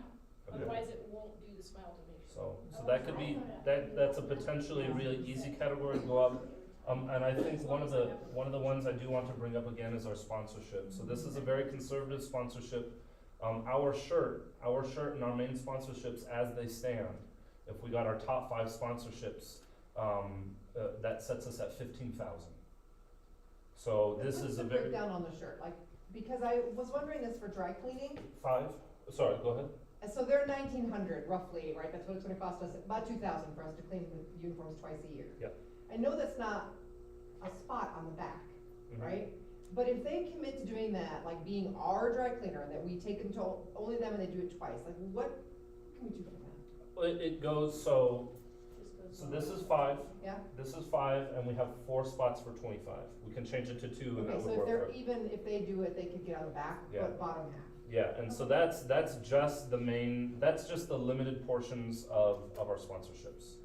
Okay. Otherwise it won't do the Smile donation. so that could be, that's a potentially really easy category to go up. And I think one of the ones I do want to bring up again is our sponsorship. So this is a very conservative sponsorship. Our shirt and our main sponsorships as they stand, if we got our top 5 sponsorships, that sets us at 15,000. So this What's is the a very, breakdown on the shirt, like, because I was wondering this for dry cleaning, 5, sorry, go ahead. and so they're 1,900 roughly, right, that's what it's gonna cost us, about 2,000 for us to clean the uniforms twice a year. Yep. I know that's not a spot on the back, Mhm. right? But if they commit to doing that, like being our dry cleaner, and that we take them to only them and they do it twice, like what can we do for that? Well, it goes, so this is 5. Yeah? This is 5, and we have 4 spots for 25. We can change it to 2, and that Okay, so would if work. they're, for- even if they do it, they could get on the back, Yeah. but bottom half. Yeah, and so that's just the main, that's just the limited portions of our sponsorships.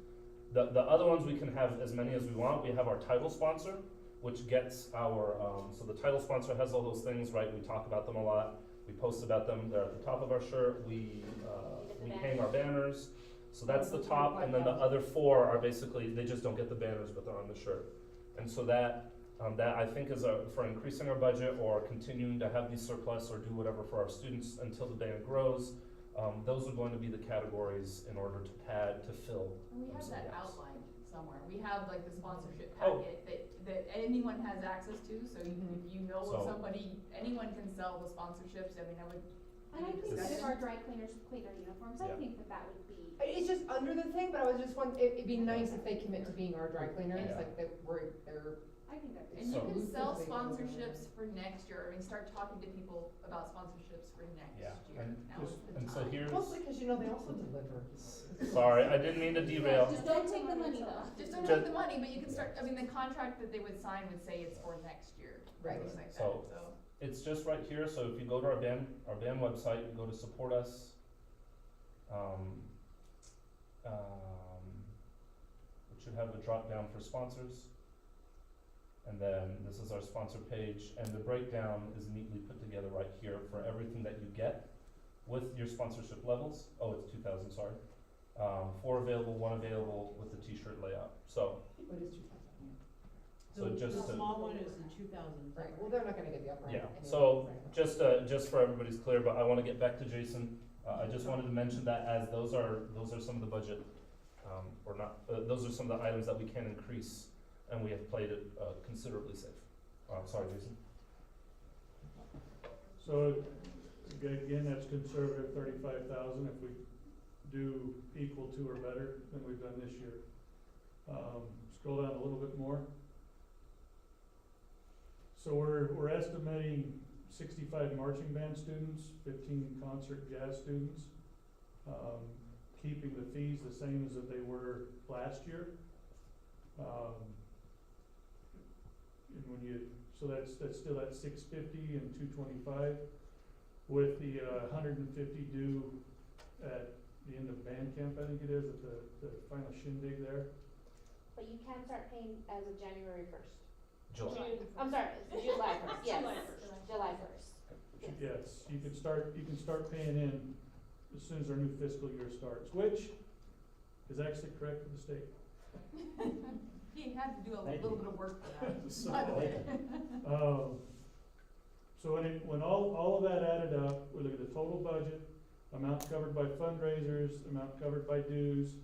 The other ones, we can have as many as we want. We have our title sponsor, which gets our, so the title sponsor has all those things, right? We talk about them a lot. We post about them. They're at the top of our shirt. We hang our banners. So that's the top, and then the other 4 are basically, they just don't get the banners, but they're on the shirt. And so that I think is for increasing our budget or continuing to have these surplus or do whatever for our students until the band grows. Those are going to be the categories in order to fill. And we have some that gaps. outlined somewhere. We have like the sponsorship Oh. packet that anyone has access to, so if you know So- of somebody, anyone can sell the sponsorships. I mean, I would. And I think that if our dry cleaners clean our uniforms, I Yeah. think that would be. It's just under the thing, but I was just wondering, it'd be nice if they commit to being our dry cleaners, Yeah. like they're, I think that'd be. And you So- can sell Exclusively. sponsorships for next year. I mean, start talking to people about sponsorships for next Yeah, year. and Now is the And so time. here's, Mostly because you know they also deliver. sorry, I didn't mean to derail. Just don't take the money though. Just don't Ju- take the money, but you can start, I mean, the contract that they would sign would say it's for next year. Right. Things like that, So- so. It's just right here, so if you go to our band website, you go to support us. It should have a drop down for sponsors. And then this is our sponsor page, and the breakdown is neatly put together right here for everything that you get with your sponsorship levels. Oh, it's 2,000, sorry. 4 available, 1 available with the t-shirt layout. So, What is 2,000? so just The to, small one is the 2,000. Right, well, they're not gonna get the upper end. yeah, anyway. so just for everybody's clear, but I wanna get back to Jason. I just wanted to mention that as those are some of the budget, or not, those are some of the items that we can increase. and we have played it considerably safe. Sorry, Jason. So, again, that's conservative, 35,000, if we do equal to or better than we've done this year. Scroll down a little bit more. So we're estimating 65 marching band students, 15 concert jazz students, keeping the fees the same as that they were last year. And when you, so that's still at 650 and 225, with the 150 due at the end of band camp, I think it is, at the final shindig there. But you can start paying as of January first. July. I'm sorry, it's July first, yes, July 1st. July first. Yes, you can start paying in as soon as our new fiscal year starts, which is actually correct for the state. He had to do a Thank little you. bit of work for that. So, By the way. So when all of that added up, we look at the total budget, amount covered by fundraisers, amount covered by dues,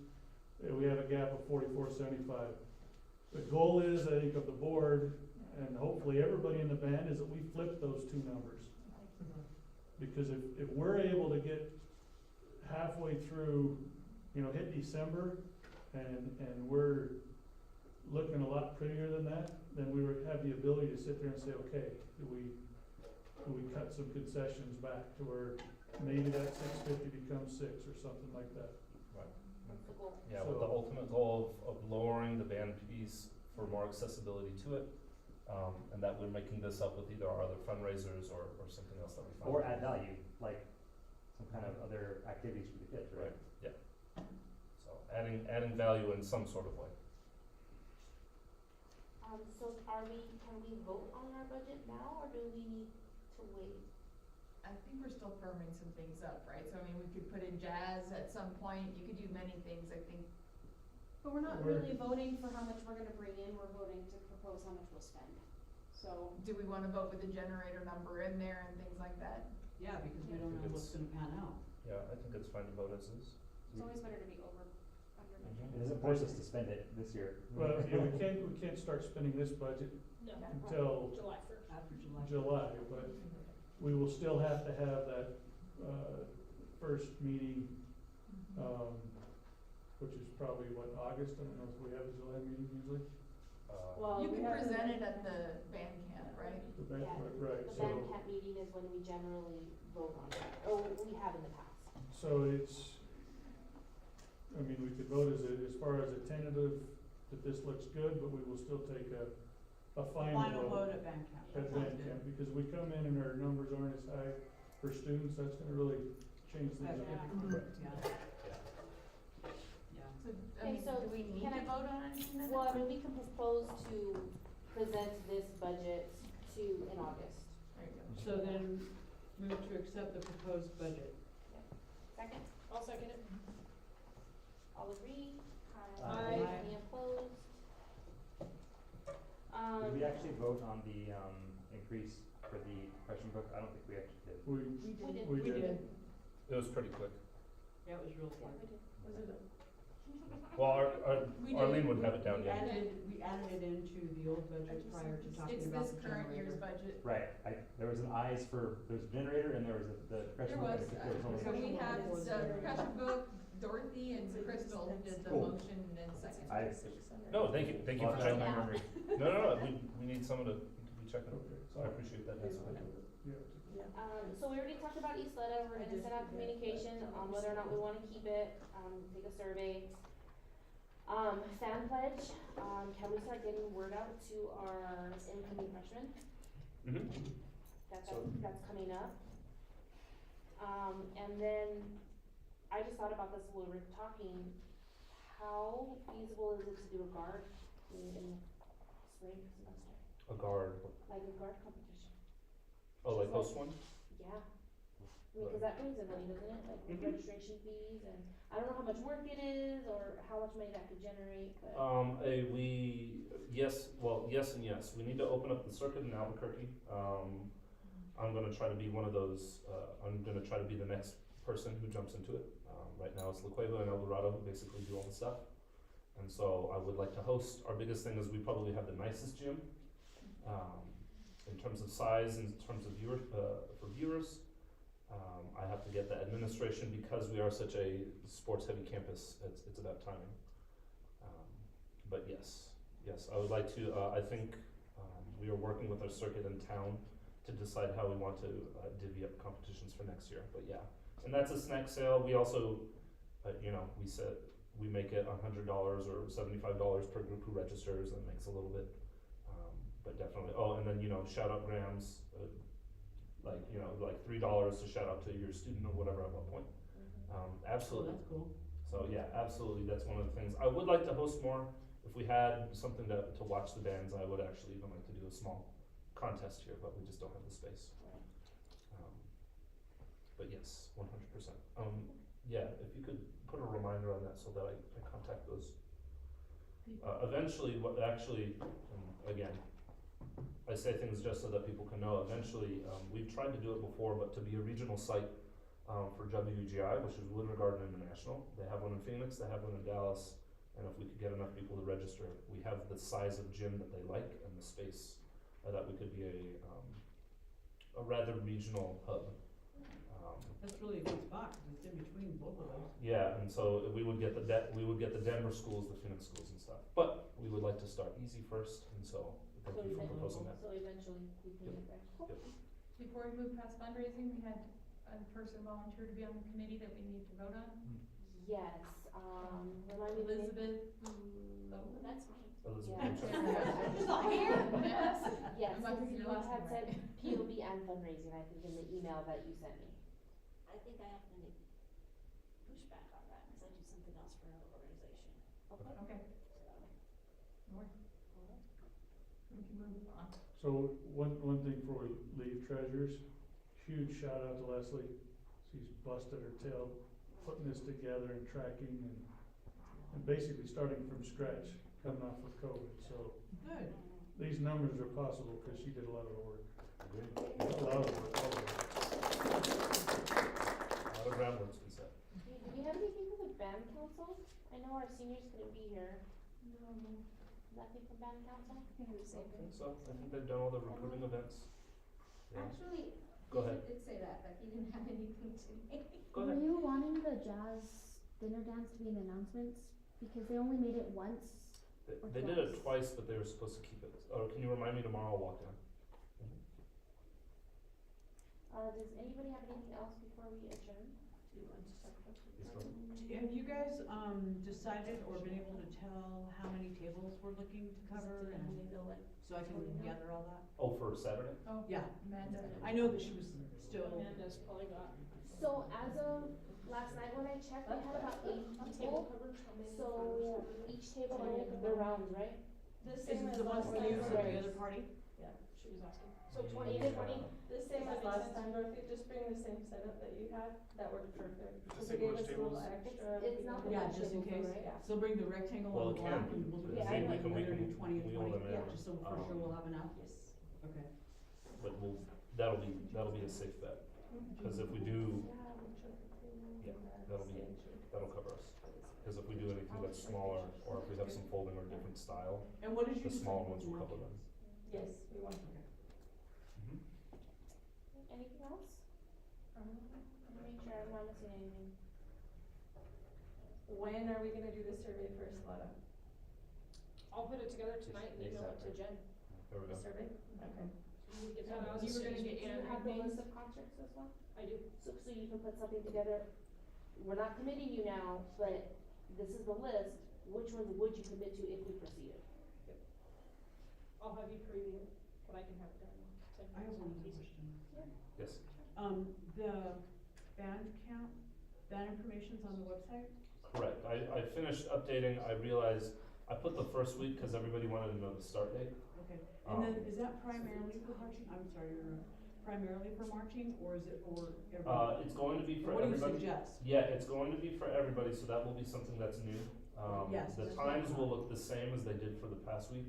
we have a gap of 4475. The goal is, I think, of the board, and hopefully everybody in the band, is that we flip those two numbers. Because if we're able to get halfway through, hit December, and we're looking a lot prettier than that, then we would have the ability to sit there and say, okay, do we cut some concessions back to where maybe that 650 becomes 6 or something like that. That's the goal. Yeah, with the ultimate goal of lowering the band fees for more accessibility to it, and that we're making this up with either our other fundraisers or something else that we find. Or add value, like some kind of other activities for the kids, right? Right, yeah. So adding value in some sort of way. So can we vote on our budget now, or do we need to wait? I think we're still firming some things up, right? So I mean, we could put in jazz at some point, you could do many things, I think. But we're not We're- really voting for how much we're gonna bring in, we're voting to propose how much we'll spend. So, Do we wanna vote with the generator number in there and things like that? Yeah, because we don't know what's gonna pan out. Yeah, I think it's fine to vote as is. it's always better to be under budget. It doesn't force us to spend it this year. Well, we can't start spending this budget No, until July 1st. After July. July, but we will still have to have that, first meeting, which is probably August, I don't know if we have a July meeting usually. Well, You we can have the- present it at the band camp, right? The bank, Yeah, right, The so, band camp meeting is when we generally vote on it, or we have in the past. so we could vote as far as a tentative, that this looks good, but we will still take a final Final vote vote at band camp. at That band sounds good. camp, because we come in and our numbers aren't as high for students, that's gonna really change things up. Yeah. Yeah. So, I Okay, mean, so do we need can to I- vote on anything then? Well, we can propose to present this budget in August. There you go. So then, move to accept the proposed budget. Second, I'll second it. all agree? Aye. Any opposed? Did we actually vote on the, increase for the question book? I don't think we actually did. We did. we did. It was pretty quick. Yeah, it was real Yeah, quick. we did. Was it Well, We Arlene did. would have it down We here. added it into the old budget prior to talking It's about this the current year's generator. budget. Right, there was an eyes for, there was a generator and there was the question There book. was, I think there was only so we one. have Was the there. percussion book, Dorothy and Crystal did the Cool. motion and second. No, thank you for Well, checking my that. memory. No, we need someone to be checking. Okay, So I appreciate that. Nancy. Yeah. So we already talked about East Leda, we're gonna send out communication on whether or not we wanna keep it, take a survey. Fan pledge, can we start getting word out to our incoming freshmen? That's coming up. And then, I just thought about this when we were talking, how feasible is it to do a guard in spring semester? A guard. Like a guard competition? Oh, like host one? Yeah. I mean, cause that brings in money, doesn't it? Like with registration fees, and I don't know how much work it is, or how much money that could generate, but. Yes and yes. We need to open up the circuit in Albuquerque. I'm gonna try to be one of those, I'm gonna try to be the next person who jumps into it. Right now it's La Cueva and El Dorado who basically do all the stuff. And so I would like to host, our biggest thing is we probably have the nicest gym, in terms of size, in terms of for viewers. I have to get the administration because we are such a sports-heavy campus. It's about timing. But yes, I would like to. I think we are working with our circuit in town to decide how we want to divvy up competitions for next year. But yeah, and that's a snack sale. We also, we said we make it $100 or $75 per group who registers, and it makes a little bit. But definitely. Oh, and then shout out grams. Like $3 to shout out to your student or whatever at one point. Absolutely. Oh, that's cool. So yeah, absolutely, that's one of the things. I would like to host more. If we had something to watch the bands, I would actually even like to do a small contest here, but we just don't have the space. But yes, 100%. Yeah, if you could put a reminder on that so that I contact those. Eventually, again, I say things just so that people can know. Eventually, we've tried to do it before, but to be a regional site for WGI, which is Winter Garden International. They have one in Phoenix, they have one in Dallas, and if we could get enough people to register, we have the size of gym that they like and the space that we could be a rather regional hub. That's really a good spot, 'cause it's in between both of those. Yeah, and so we would get the Denver schools, the Phoenix schools and stuff, but we would like to start easy first, and so thank you for proposing that. So eventually we can get there. Before we move past fundraising, we had a person volunteer to be on the committee that we need to vote on. Yes, remind me. Elizabeth. That's fine. Elizabeth. She's not here. Yes. Yes, I'm not because thinking you your last had name said POB and fundraising, I think, in the email that you sent me. I think I have to make pushback on that, cause I do something else for another organization, Okay. Okay. so. North. We can move on. So one thing before we leave, treasures, huge shout out to Leslie. She's busted her tail putting this together and tracking and basically starting from scratch, coming off of COVID. So Good. these numbers are possible because she did a lot of the work. Agreed. A lot of the work, all the work. A lot of groundwork's been set. Hey, do we have anything for the band council? I know our seniors couldn't be here. No, Nothing from band council? I think I'm the same thing. So I think they've done all the recruiting events. Yeah. Actually, Go ahead. he did say that, but he didn't have anything today. Go Were ahead. you wanting the jazz dinner dance to be in the announcements? Because they only made it once. They did it twice, but they were supposed to keep it. Oh, can you remind me tomorrow? I'll walk down. Does anybody have anything else before we adjourn? Do you want to talk about the Yes, ma'am. Have you guys, decided or been able to tell how many tables we're looking to cover How and many know what? so I can gather all that? Oh, for Saturday? Oh, Yeah. Amanda. I know that she was still, Amanda's probably got. So as of last night when I checked, we had about 8 Table people. covers, how many? So each table, they're rounds, right? The is same it as the one last for time. you or the other party? Yeah, she was asking. So 20 to 20. 20. The same as last time, Dorothy, just bring the same setup that you had, that worked perfect. Just Cause say they gave which us a little tables? extra. It's not the Yeah, best just in table, case. right? Yeah. So bring the rectangle Well, on the it black can. and we'll do Yeah, the same, I like know. we're gonna do 20 and wheel 20, them in. just so for sure we'll have enough. Yes. Okay. But that'll be a safe bet. Because if we do, yeah, that'll cover us. Because if we do anything that's smaller, or if we have some folding or different style, And what did you the decide smaller about ones the will cover markings? them. Yes, we want. Mhm. Anything else? Let me make sure I'm not missing anything. When are we gonna do the survey first, Lana? I'll put it together tonight and email it to Jen. There we The go. survey? Okay. We get that out You as were soon gonna as we get Do you can. have the list of concerts as well? I do. So you can put something together, we're not committing you now, but this is the list, which ones would you commit to if we proceeded? I'll have you preview it, but I can have it done in 10 I have one minutes. more question. Yes. The band information's on the website? Correct. I finished updating. I realized I put the first week because everybody wanted to know the start date. Okay, and then is that primarily for marching, I'm sorry, primarily for marching, or is it for everybody? It's going to be for What do you everybody. suggest? Yeah, it's going to be for everybody, so that will be something that's new. Yes, The that's what I times will look the same as they did for the past week.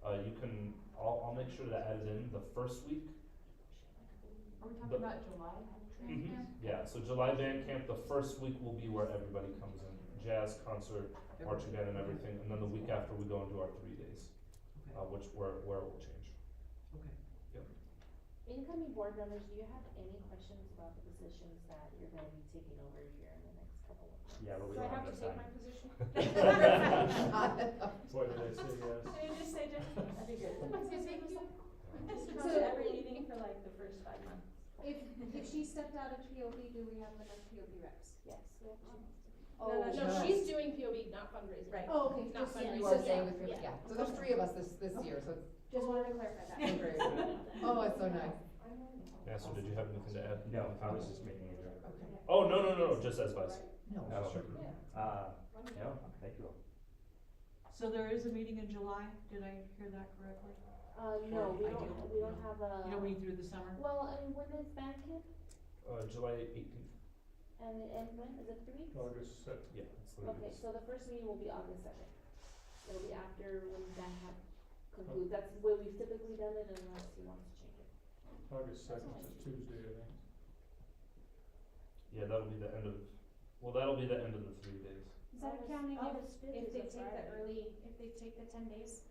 I'll make sure to add it in the first week. Are we The- talking about July? Yeah, so July band camp, the first week will be where everybody comes in. jazz concert, marching band and everything, and then the week after we go and do our 3 days, Okay, where it will change. okay. Incoming board members, do you have any questions about the positions that you're gonna be taking over here in the next couple of months? Yeah, but we Do I don't have have to enough take my time. position? Boy, did I say yes. Can you just say just, that'd be good. Thank you. Just come to every meeting for like the first 5 months. If she stepped out of POB, do we have enough POB reps? Yes, we have two. No, No, she's doing POB, not fundraising. Right. Oh, okay, Not just, fundraising. You are staying with me, Yeah. yeah, so there's 3 of us this year, so it's just wanted to clarify that. so great. Oh, it's so nice. Yeah, so did you have anything to add? No, I was just making a joke. Okay. Oh, no, just as vice. No. Oh, Sure. no, thank you all. So there is a meeting in July, did I hear that correctly? No, we I don't, do. we don't have a. You don't meet through the summer? Well, I mean, when is band camp? July 18th. And it ends when? Is it 3 weeks? August 2nd. Yeah, it's the Okay, weeks. so the first meeting will be August 2nd. It'll be after when band camp concludes. That's where we've typically done it unless he wants to change it. August 2nd is Tuesday, I think. Yeah, that'll be the end of, well, that'll be the end of the 3 days. Is that accounting August fifth if is they a take the Friday. early, if they take the 10 days?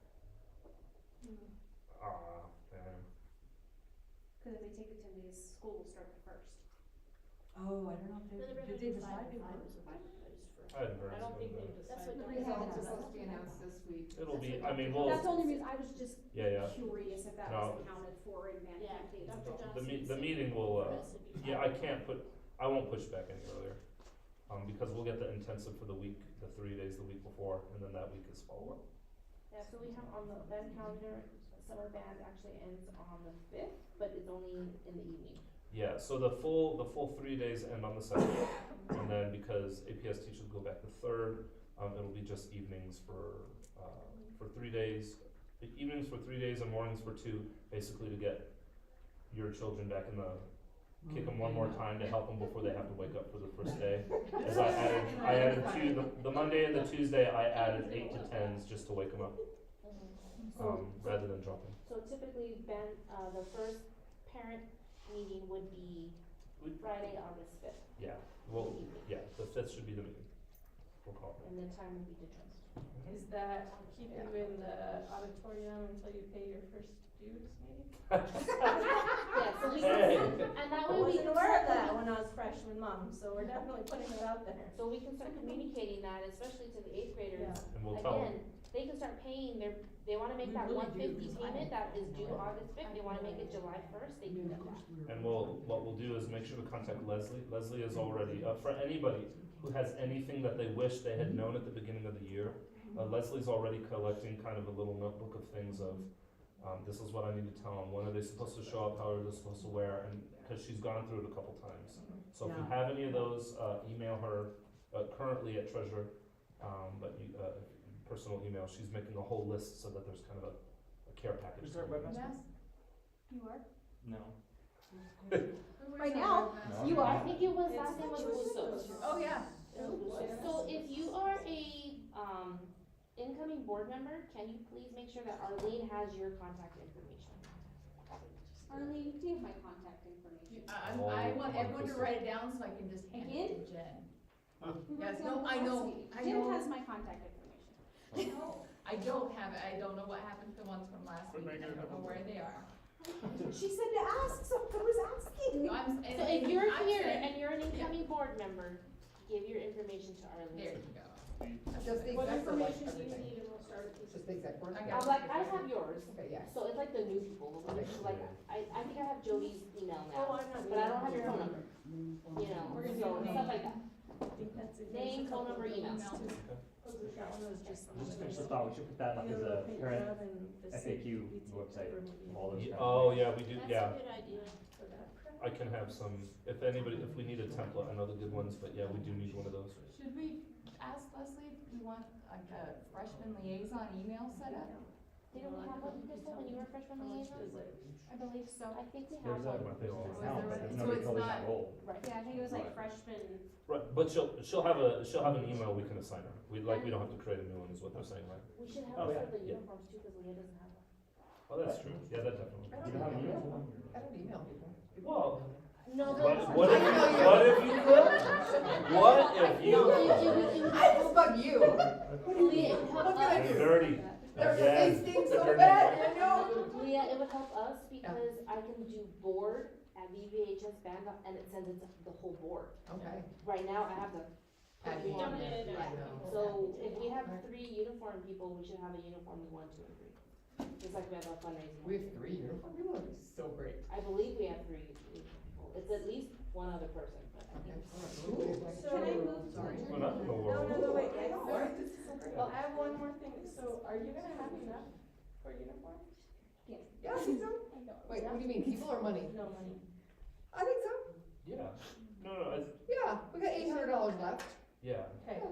Man. Cause if they take the 10 days, school will start the first. Oh, I don't know if No, they were did gonna they do decide 5 to and 5 vote? is what I just for. I hadn't heard I don't think anything they've That's decided. what The the results are results supposed to be announced this week. It'll be, That's I mean, we'll, That's the only reason, I was just yeah. curious if that No. was accounted for in band Yeah, camp days. Dr. The Johnson the said meeting will, for us it'd be yeah, 5. I can't I won't push back any earlier. Because we'll get the intensive for the week, the 3 days the week before, and then that week is follow-up. Yeah, so we have on the band calendar, summer band actually ends on the 5th, but it's only in the evening. Yeah, so the full 3 days end on the 2nd, and then because APS teachers go back the 3rd, it'll be just evenings for 3 days. Evenings for 3 days and mornings for 2, basically to get your children back in the, kick them one more time to help them before they have to wake up for the first day. As I added the Monday and the Tuesday, I added 8 to 10s just to wake them up, rather than dropping. So typically band, the first parent meeting would be Friday, August 5th. Yeah, well, yeah, the 5th should be the meeting. We'll call it. And the time will be determined. Is that keep you in the auditorium until you pay your first dues, maybe? Yeah, so we Hey. and that I way we wasn't can aware of start, that when I was freshman mom, so we're definitely putting it out there. so we can start communicating that, especially to the 8th graders. And we'll tell them. Again, they can start paying they wanna make We that really do, 150 'cause I payment don't that is due know. August 5th, they wanna make it July 1st, they can do that. And what we'll do is make sure to contact Leslie. Leslie is already, for anybody who has anything that they wish they had known at the beginning of the year, Leslie's already collecting kind of a little notebook of things of, this is what I need to tell them, when are they supposed to show up, how are they supposed to wear, and, cause she's gone through it a couple times. So if you Yeah. have any of those, email her, currently at Treasurer, but you, personal email, she's making a whole list so that there's kind of a care package. Who's our webmaster? Yes? You are? No. Right now, No. you I are. think it was, last name was Bustos. Oh, yeah. So if you are a, incoming board member, can you please make sure that Arlene has your contact information? Arlene, do you have my contact information? I want everyone to write it down so I can just hand it to Jen. Yes, no, I know, I Jim know. has my contact information. I don't have it, I don't know what happened to the ones from last We're week, I making it don't know up. where they are. She said to ask, so I was asking. No, I'm, So if you're I'm here saying- and you're an incoming board member, give your information to Arlene. There you go. Just the What exec for like information do you everything. need and we'll start with Just the exec board? I I'm got like, I have yours, Okay, yeah. so it's like the new people, like, I think I have Jody's email Oh, now, I'm not. but I don't have your phone number, you know, We're gonna so do stuff like that. I think that's it. Name, phone number, email. That one was just. Just finish the thought, we should put that up as a parent FAQ website, all those. Oh, yeah, we do, That's yeah. a good idea. I can have some, if we need a template, I know the good ones, but yeah, we do need one of those. Should we ask Leslie if we want like a freshman liaison email set up? Didn't we have one, Crystal, when you were freshman liaison? I believe so. I think we There's have a, one. there's an Was account, there but one? there's So nobody it's filling not- that role. Right. Yeah, I think it was like freshman. Right, but she'll have an email we can assign her. We don't have to create a new one, is what they're saying, right? We should Oh, have yeah. it for the Yeah. uniforms too, cause Leah doesn't have one. Oh, that's true. Yeah, that definitely. I You don't have an email? I don't email people. Well, No, What if you could? What if you could? I just bug you. Leah, it would help What can I us. do? Dirty. They Again. stink so bad, I know. Leah, it would help us because I can do board at VVHS band and it sends it to the whole board. Okay. Right now, I have to Add put me one on in. there. Yeah. I know. So if we have 3 uniform people, we should have a uniform 1, 2, and 3. Just like we have a fundraising. We have 3 uniform people, that'd be so great. I believe we have 3 uniform people. It's at least one other person, but I think. So can I move to Sorry. Well, not in the world. No, wait, guys. Alright, this is so great. Well, I have one more thing. So are you gonna have enough for uniforms? Yeah, I think so. Wait, what do you mean, people or money? No money. I think so. Yeah. No, Yeah, we got $800 left. yeah. Okay,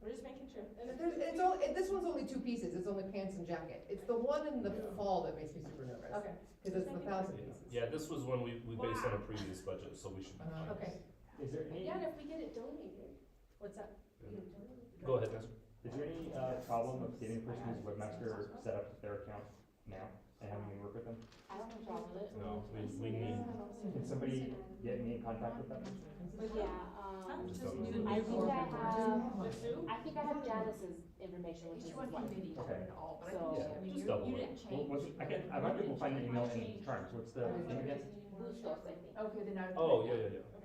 we're just making sure. And if there's, it's only, this one's only 2 pieces, it's only pants and jacket. It's the one in the fall that makes me super nervous. Okay. Cause it's the 1,000 pieces. Yeah, this was when we based on a previous budget, so we should. Okay. Is there any, Yeah, and if we get it donated, what's that? Go ahead, Nancy. is there any, problem of getting a person who's webmaster set up their account now and having me work with them? I don't have a problem with it. No, we need. Can somebody get me in contact with them? Yeah, Just I don't think know. I have Janice's information, which is his wife. Okay. So, Just double it. Well, what's, I might be able to find the email in Charms, what's the name again? Bustos, I think. Okay, then I. Oh, yeah.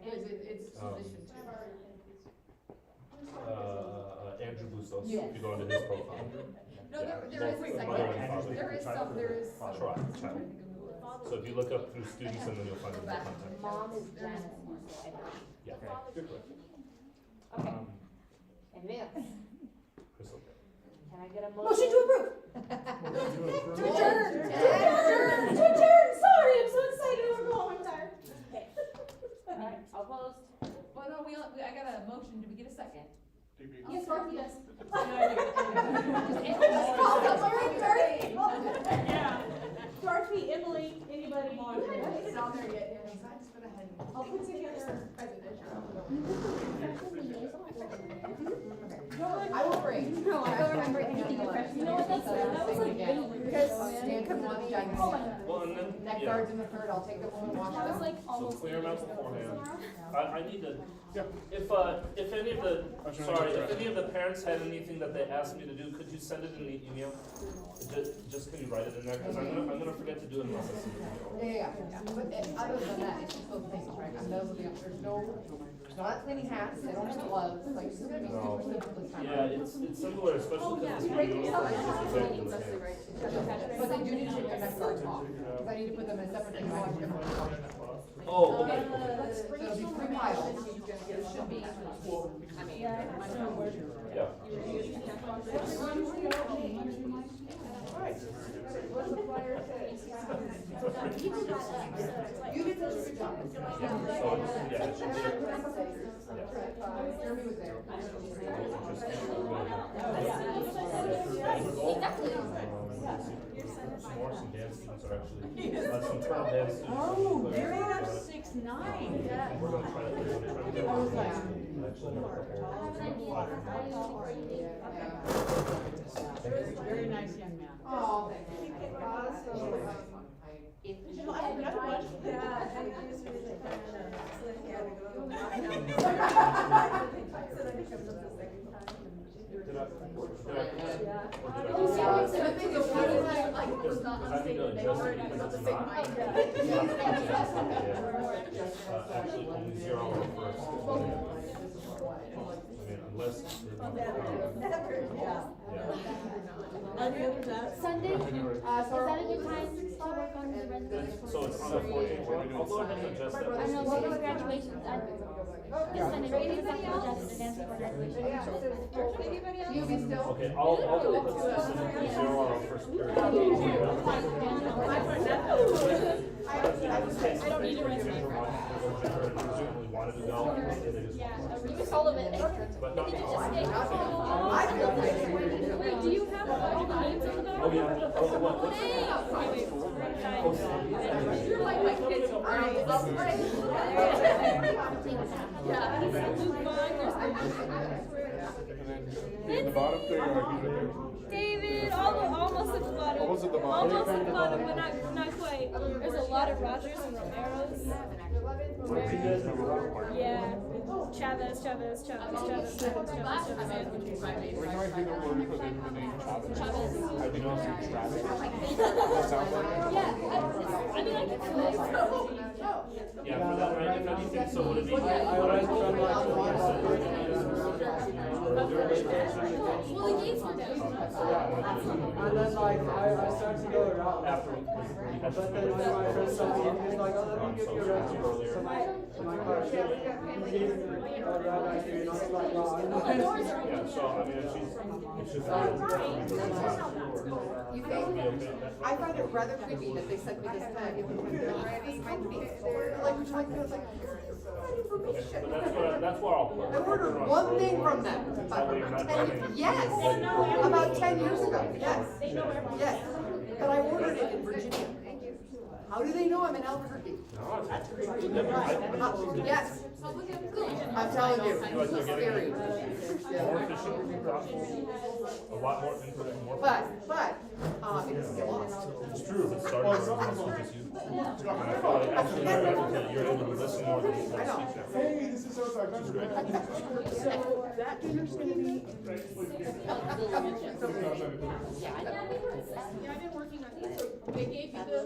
It's position 2. Andrew Bustos, Yes. if you go into his profile. No, Yeah. there is a Both second, mother and father. there is some. Try. So if you look up through students and then you'll find the contact. Mom is Janice Busto, I believe. Yeah. Good question. Okay, Um, anything else? Chris, okay. Can I get a Motion to approve. To adjourn! To adjourn! Sorry, I'm so excited, we're going, I'm tired. Okay. Alright, all opposed? Well, no, I got a motion, did we get a second? Yes, Dorothy does. Yeah. Dorothy, Emily, anybody? It's on there yet, so I just went ahead and. I'll put together. I will bring. No, I don't remember anything of freshman. You know what, that's, that was like, Because Stan wants Jack. Well, and then, Neck yeah, guards in the 3rd, I'll take them home and wash That was them. like so almost. clear them out beforehand. I need to, Yeah. if any of the, sorry, if any of the parents had anything that they asked me to do, could you send it in the email? Just can you write it in there, cause I'm gonna forget to do it unless I send it to you. Yeah. But other than that, it's just those things, right? And those are the, there's not cleaning hats, they don't have gloves, like, it's gonna be super simple this time. Yeah, it's similar, especially because it's Right, new, yeah. it's exactly the same. But they do need to take their neck guards off, because I need to put them in a separate thing, I want them to. Oh, okay, So it'll be 3 piles. It should be. I mean. yeah. What's the flyer say? You did such a good job. Yeah, it should be. Jeremy was there. Some more, some dance students are actually, some current dance students. Oh, they're at 6'9". We're gonna try to get them. Actually, Very nice young man. Oh, thank you. If No, I have another one. Yeah, and it was really kind of, so then he had to go. So then he comes up the second time. Did I? Yeah. The thing is, one of them, like, was not Because I need to unstable, they adjust were it on because the it's same not. mind. Actually, only 0 on the first. I mean, unless. Sunday, is that a good time to work on the resolution? So it's on the 14th, I'll go ahead and adjust that. I know, well, graduation, this Sunday, right? It's not adjusted, dance before graduation. You be still? Okay, I'll put specifically 0 on the first period. I don't need a resume. Presumably wanted to go, and they just. Just all of it. But not. I feel like. Wait, do you have all the names of the dogs? Oh, yeah. Oh, what's You're like my kids, right? In the bottom there, David, almost at the bottom. Almost at the bottom. Almost at the bottom, but not quite. There's a lot of Rogers and Romeros. Yeah. Chavez. We're not even going to put in the name Chavez. How do you know it's Travis? That sounds like it. Yeah, I mean, I can do it. Yeah, for that, right, if anything, so would it be? Well, the gates were down. And then like I started to go around. But then one of my friends told me, he was like, oh, let me give you a rest. So my car said, he gave me a ride out here, and I was like, wow. Yeah, so I mean, if she's You think, I find it rather creepy that they sent me this tag every time they're like, which like, I was like, information. That's where I'll put. I ordered one thing from them, yes, about 10 years ago, yes, yes, but I ordered it in Virginia. How do they know I'm in Albuquerque? Yes, I'm telling you, it's scary. More efficient, a lot more input, more. But, it's get lost. It's true, it started from us, we just use. And I feel like actually you're able to listen more than you I know. speak. Hey, this is so exciting. So that dinner's gonna be. Yeah, I've been working on these, so they gave me the,